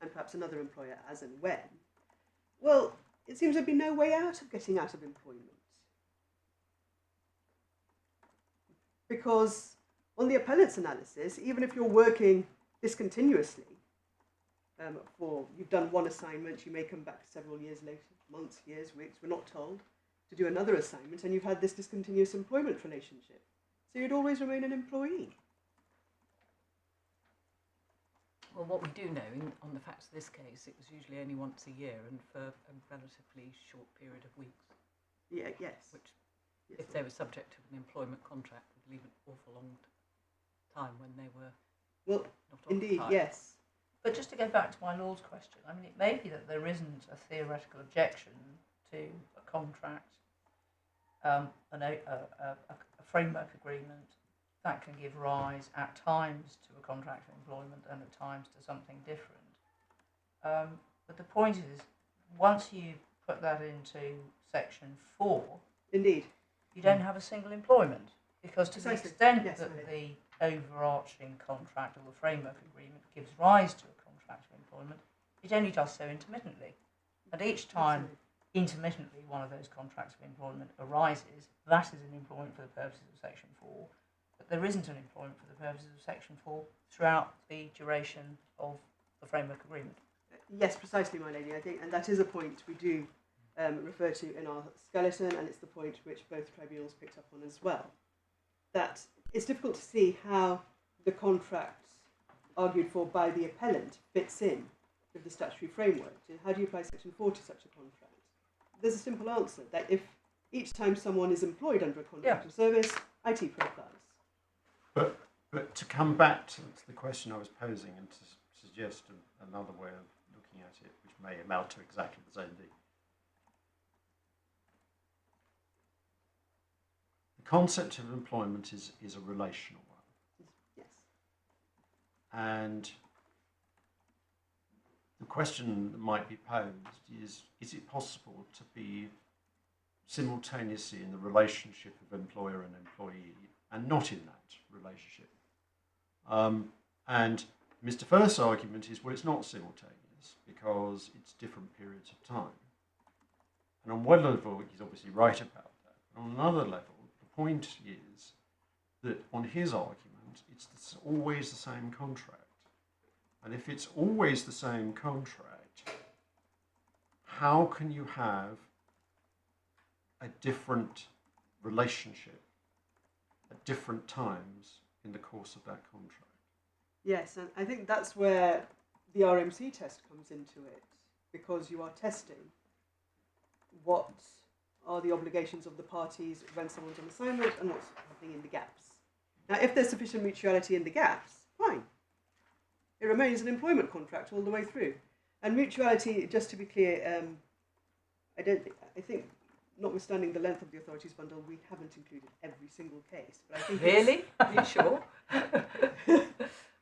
and perhaps another employer as and when, well, it seems there'd be no way out of getting out of employment. Because on the appellant's analysis, even if you're working discontinuously, you've done one assignment, you may come back several years later, months, years, weeks, we're not told, to do another assignment, and you've had this discontinuous employment relationship. So you'd always remain an employee. Well, what we do know on the facts of this case, it was usually only once a year and for a relatively short period of weeks. Yeah, yes. Which, yes, if they were subject to an employment contract, would leave an awful long time when they were well, not indeed, occupied. yes. But just to go back to my lord's question, I mean, it may be that there isn't a theoretical objection to a contract, a framework agreement that can give rise at times to a contract of employment and at times to something different. But the point is, once you put that into section 4, Indeed. you don't have a single employment, because to the Precisely. extent Yes, that I the overarching contract or the framework agreement gives rise to a contract of employment, it only does so intermittently. And each time intermittently one of those contracts of employment arises, that is an employment for the purposes of section 4, but there isn't an employment for the purposes of section 4 throughout the duration of the framework agreement. Yes, precisely, my lady, I think, and that is a point we do refer to in our skeleton, and it's the point which both tribunals picked up on as well. That it's difficult to see how the contract argued for by the appellant fits in with the statutory framework. How do you apply section 4 to such a contract? There's a simple answer, that if each time someone is employed under a contract of service, IT applies. But But to come back to the question I was posing and to suggest another way of looking at it, which may amount to exactly the same thing. The concept of employment is a relational one. Yes. And the question that might be posed is it possible to be simultaneously in the relationship of employer and employee and not in that relationship? And Mr. Firth's argument is, well, it's not simultaneous because it's different periods of time. And on one level, he's obviously right about that. On another level, the point is that on his argument, it's always the same contract. And if it's always the same contract, how can you have a different relationship at different times in the course of that contract? Yes, and I think that's where the RMC test comes into it, because you are testing what are the obligations of the parties when someone's on assignment and what's happening in the gaps. Now, if there's sufficient mutuality in the gaps, fine. It remains an employment contract all the way through. And mutuality, just to be clear, I think, notwithstanding the length of the authorities bundle, we haven't included every single case. But I think Really? Are you sure?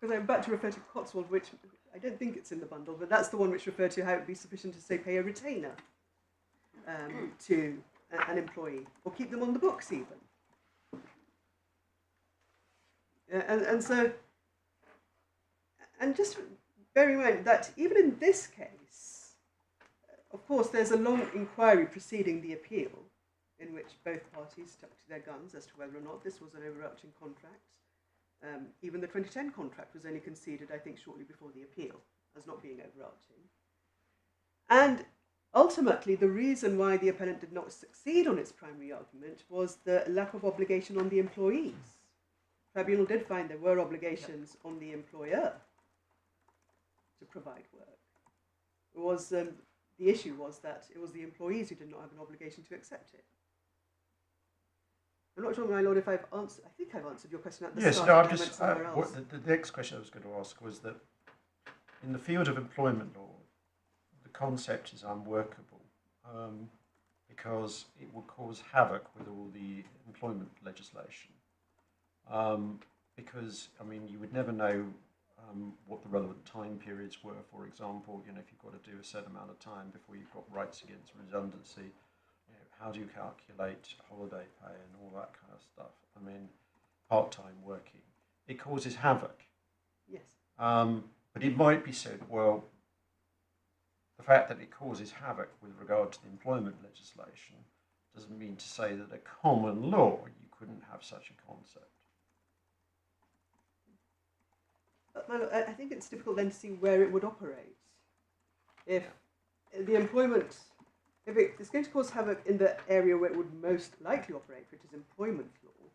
because I'm about to refer to Cotswold, which I don't think it's in the bundle, but that's the one which referred to how it would be sufficient to, say, pay a retainer to an employee, or keep them on the books even. And so, and just bear in mind that even in this case, of course, there's a long inquiry preceding the appeal, in which both parties stuck to their guns as to whether or not this was an overarching contract. Even the 2010 contract was only conceded, I think, shortly before the appeal, as not being overarching. And ultimately, the reason why the appellant did not succeed on its primary argument was the lack of obligation on the employees. The tribunal did find there were obligations on the employer to provide work. It was, the issue was that it was the employees who did not have an obligation to accept it. I'm not sure, my lord, if I've answered. I think I've answered your question at the Yes, start. no, I'm I went just. somewhere else. The next question I was going to ask was that in the field of employment law, the concept is unworkable because it would cause havoc with all the employment legislation. Because, I mean, you would never know what the relevant time periods were. For example, you know, if you've got to do a certain amount of time before you've got rights against redundancy, you know, how do you calculate holiday pay and all that kind of stuff? I mean, part-time working. It causes havoc. Yes. But it might be said, well, the fact that it causes havoc with regard to the employment legislation doesn't mean to say that a common law you couldn't have such a concept. But my lord, I think it's difficult then to see where it would operate. If the employment, if it's going to cause havoc in the area where it would most likely operate, which is employment law,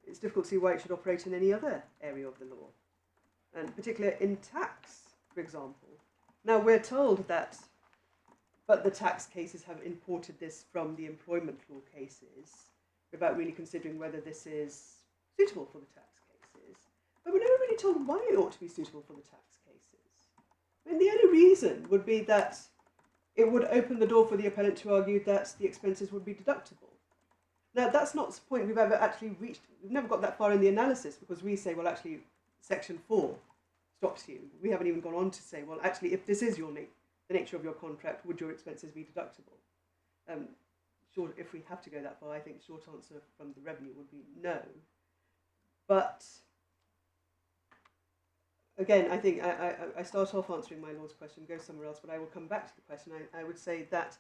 it's difficult to see why it should operate in any other area of the law. And particularly in tax, for example. Now we're told that, but the tax cases have imported this from the employment law cases without really considering whether this is suitable for the tax cases. But we're never really told why it ought to be suitable for the tax cases. I mean, the only reason would be that it would open the door for the appellant to argue that the expenses would be deductible. Now, that's not the point we've ever actually reached. We've never got that far in the analysis because we say, well, actually, Section 4 stops you. We haven't even gone on to say, well, actually, if this is the nature of your contract, would your expenses be deductible? Sure, if we have to go that far, I think the short answer from the revenue would be no. But again, I think I start off answering my lord's question, go somewhere else, but I will come back to the question. I would say that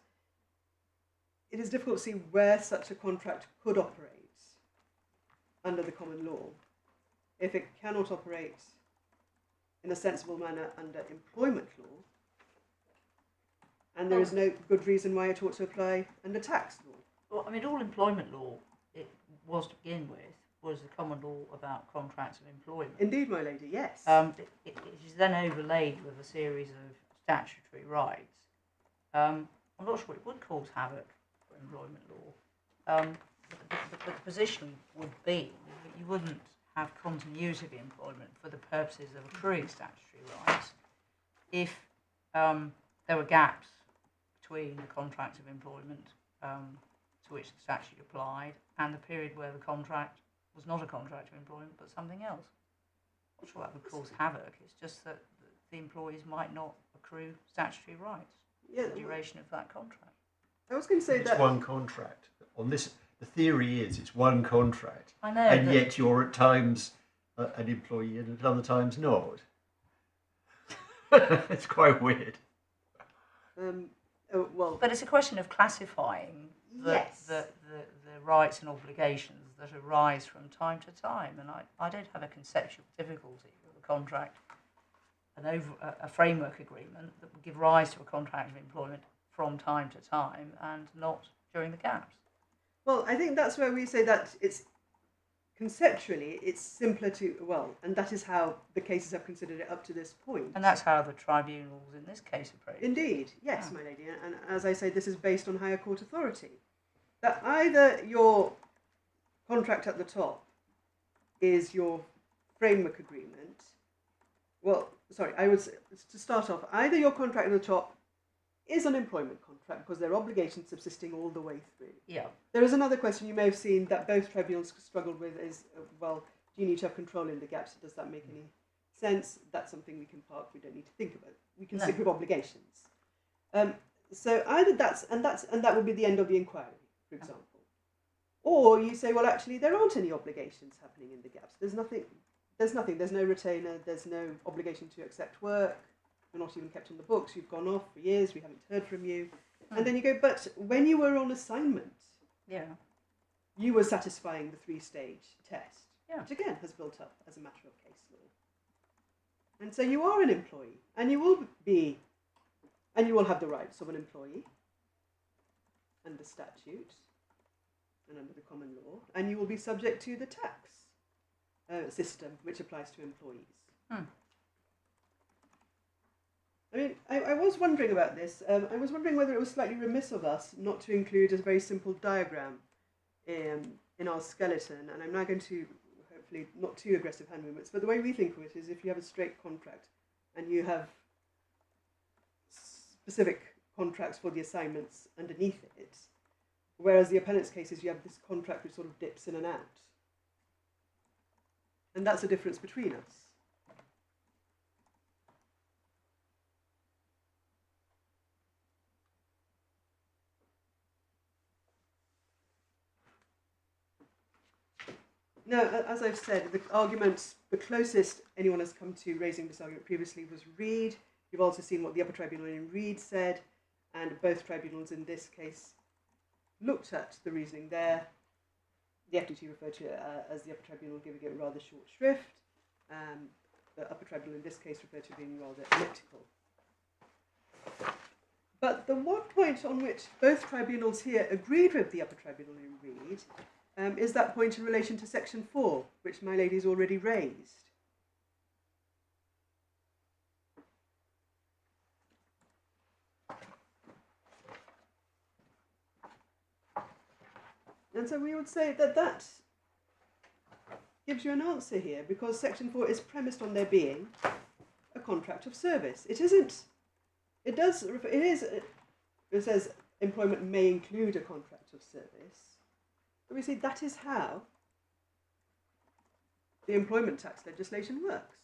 it is difficult to see where such a contract could operate under the common law if it cannot operate in a sensible manner under employment law, and there is no good reason why it ought to apply under tax law. Well, I mean, all employment law, it was to begin with, was the common law about contracts of employment. Indeed, my lady, yes. It is then overlaid with a series of statutory rights. I'm not sure it would cause havoc for employment law, but the position would be that you wouldn't have continuity of employment for the purposes of accruing statutory rights if there were gaps between the contract of employment to which the statute applied and the period where the contract was not a contract of employment but something else. I'm not sure that would cause havoc. It's just that the employees might not accrue statutory rights Yeah, for the duration of that contract. I was going to say It's that. one contract. On this, the theory is it's one contract, I know, and but yet you're at times an employee and at other times not. It's quite weird. Well, but it's a question of classifying the rights and obligations that arise from time to time, and I don't have a conceptual difficulty with a contract, a framework agreement that would give rise to a contract of employment from time to time and not during the gaps. well, I think that's where we say that it's conceptually it's simpler to, and that is how the cases have considered it up to this point. And that's how the tribunals in this case approach it. Indeed, yes, Yeah. my lady. And as I say, this is based on higher court authority. That either your contract at the top is your framework agreement. Well, sorry, I would say, to start off, either your contract at the top is an employment contract because there are obligations subsisting all the way through. Yeah. There is another question you may have seen that both tribunals struggled with is, do you need to have control in the gaps? Does that make any sense? That's something we can park. We don't need to think about. We can stick with obligations. So either that would be the end of the inquiry, for example. Or you say, well, actually, there aren't any obligations happening in the gaps. There's nothing. There's no retainer. There's no obligation to accept work. You're not even kept on the books. You've gone off for years. We haven't heard from you. And then you go, but when you were on assignment, you were satisfying the 3-stage test, which again has built up as a matter of case law. And so you are an employee, and you will have the rights of an employee under statute and under the common law, and you will be subject to the tax system which applies to employees. I mean, I was wondering about this. I was wondering whether it was slightly remiss of us not to include a very simple diagram in our skeleton. And I'm now going to, hopefully, not too aggressive hand movements, but the way we think of it is if you have a straight contract and you have specific contracts for the assignments underneath it, whereas the appellant's case is you have this contract which sort of dips in and out. And that's the difference between us. No, as I've said, the closest anyone has come to raising this argument previously was Reed. You've also seen what the Upper Tribunal in Reed said, and both tribunals in this case looked at the reasoning there. The FTT referred to it as the Upper Tribunal giving it rather short shrift. The Upper Tribunal in this case referred to it being rather elliptical. But the one point on which both tribunals here agreed with the Upper Tribunal in Reed is that point in relation to Section 4, which my lady's already raised. And so we would say that gives you an answer here, because Section 4 is premised on there being a contract of service. It isn't. It says employment may include a contract of service. But we see that is how the employment tax legislation works.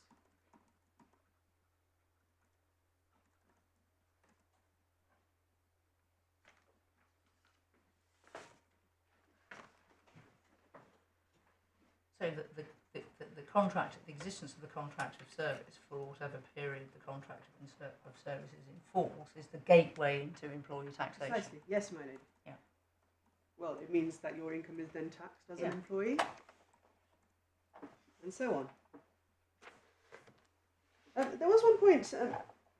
So the contract, the existence of the contract of service for whatever period the contract of service is in force is the gateway into employee taxation. Precisely. Yes, my lady. Yeah. Well, it means that your income is then taxed as an employee, and so on. There was one point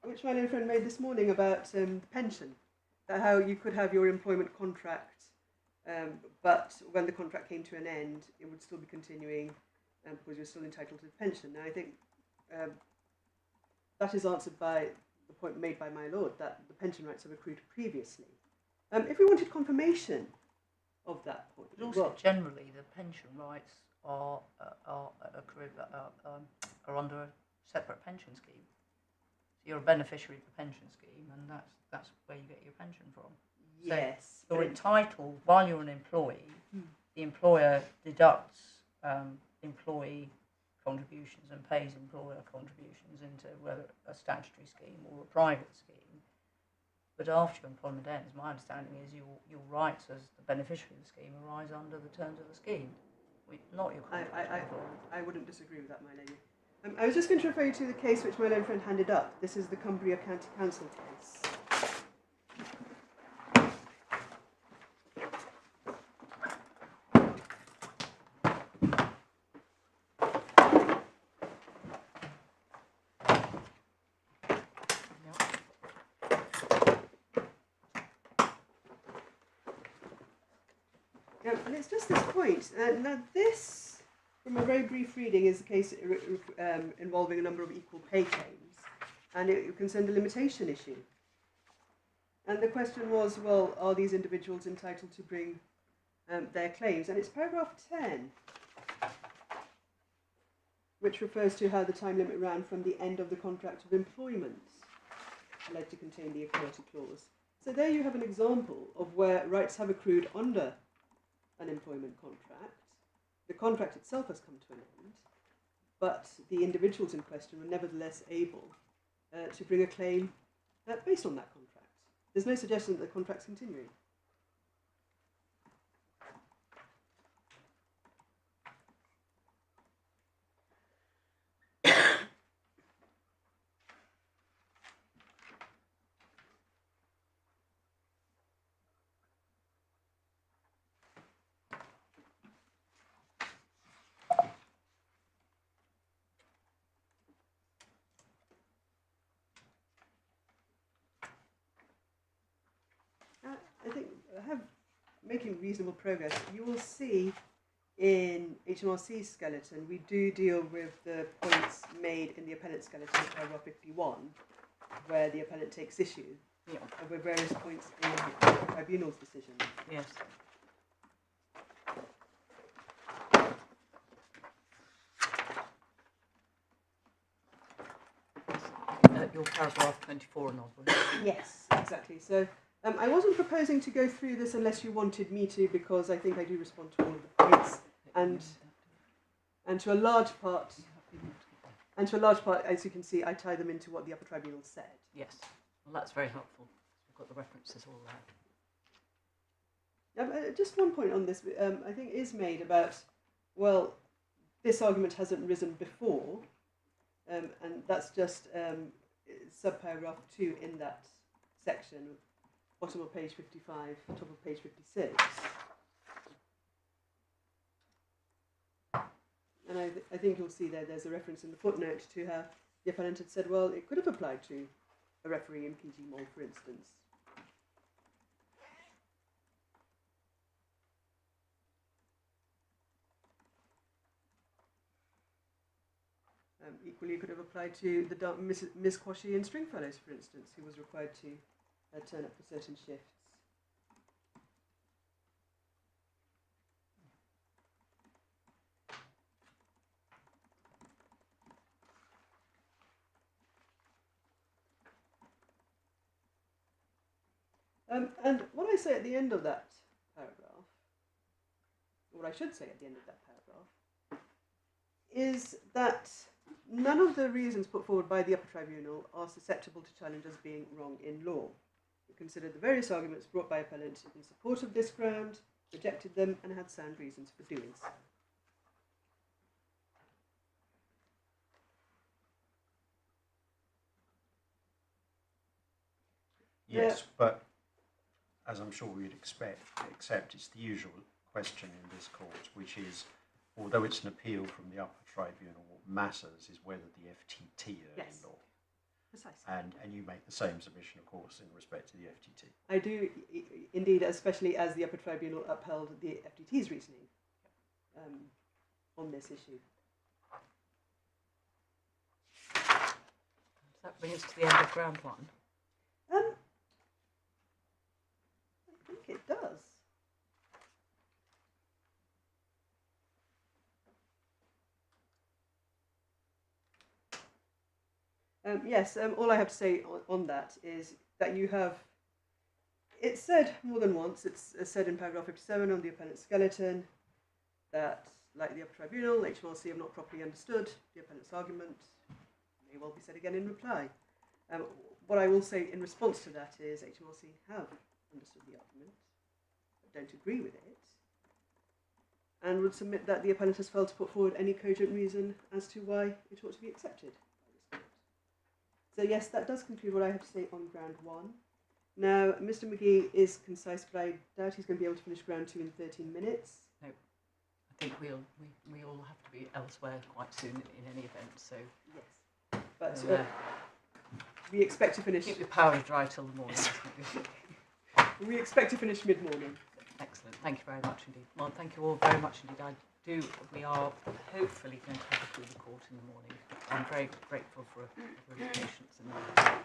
which my little friend made this morning about pension, that how you could have your employment contract, but when the contract came to an end, it would still be continuing because you're still entitled to the pension. Now, I think that is answered by the point made by my lord, that the pension rights have accrued previously. If we wanted confirmation of that point, But also, generally, the pension rights are under a separate pension scheme. So you're a beneficiary of the pension scheme, and that's where you get your pension from. So Yes. you're entitled, while you're an employee, the employer deducts employee contributions and pays employer contributions into whether a statutory scheme or a private scheme. But after your employment ends, my understanding is your rights as the beneficiary of the scheme arise under the terms of the scheme, not your contract. I wouldn't disagree with that, my lady. I was just going to refer you to the case which my learned friend handed up. This is the Cumbria County Council case. And it's just this point. Now this, from a very brief reading, is the case involving a number of equal pay claims, and it concerned a limitation issue. And the question was, well, are these individuals entitled to bring their claims? And it's paragraph 10, which refers to how the time limit ran from the end of the contract of employment, alleged to contain the equality clause. So there you have an example of where rights have accrued under an employment contract. The contract itself has come to an end, but the individuals in question were nevertheless able to bring a claim based on that contract. There's no suggestion that the contract's continuing. I think making reasonable progress. You will see in HMRC's skeleton, we do deal with the points made in the appellant skeleton in paragraph 51, where the appellant takes issue with various points in the tribunal's decision. Yes. Your paragraph 24 and onwards. Yes, exactly. So I wasn't proposing to go through this unless you wanted me to, because I think I do respond to all of the points, and to a large part, as you can see, I tie them into what the Upper Tribunal said. Yes. Well, that's very helpful. We've got the references all there. Just one point on this, I think, is made about, well, this argument hasn't risen before, and that's just subparagraph 2 in that section, bottom of page 55, top of page 56. And I think you'll see there's a reference in the footnote to how the appellant had said, well, it could have applied to a referee in PG Mall, for instance. Equally, it could have applied to the Miss Quashie in Stringfellows, for instance, who was required to turn up for certain shifts. And what I say at the end of that paragraph, or what I should say at the end of that paragraph, is that none of the reasons put forward by the Upper Tribunal are susceptible to challenge as being wrong in law. We considered the various arguments brought by appellant in support of this ground, rejected them, and had sound reasons for doing so. Yes, but as I'm sure we'd accept, it's the usual question in this court, which is, although it's an appeal from the Upper Tribunal, what matters is whether the FTT are in law. Precisely. And you make the same submission, of course, in respect to the FTT. I do, indeed, especially as the Upper Tribunal upheld the FTT's reasoning on this issue. Does that bring us to the end of ground one? I think it does. Yes, all I have to say on that is that you have, it's said more than once, it's said in paragraph 57 on the appellant skeleton that, like the Upper Tribunal, HMRC have not properly understood the appellant's argument. May well be said again in reply. What I will say in response to that is HMRC have understood the argument, but don't agree with it, and would submit that the appellant has failed to put forward any cogent reason as to why it ought to be accepted by this court. So yes, that does conclude what I have to say on ground 1. Now, Mr. McGee is concise, but I doubt he's going to be able to finish ground 2 in 13 minutes. No, I think we all have to be elsewhere quite soon in any event, so Yes, but we'll, we expect to finish. keep your powder dry till the morning. We expect to finish mid-morning. Excellent, thank you very much indeed. Well, thank you all very much indeed. We are hopefully going to have a through the court in the morning. I'm very grateful for your patience in that.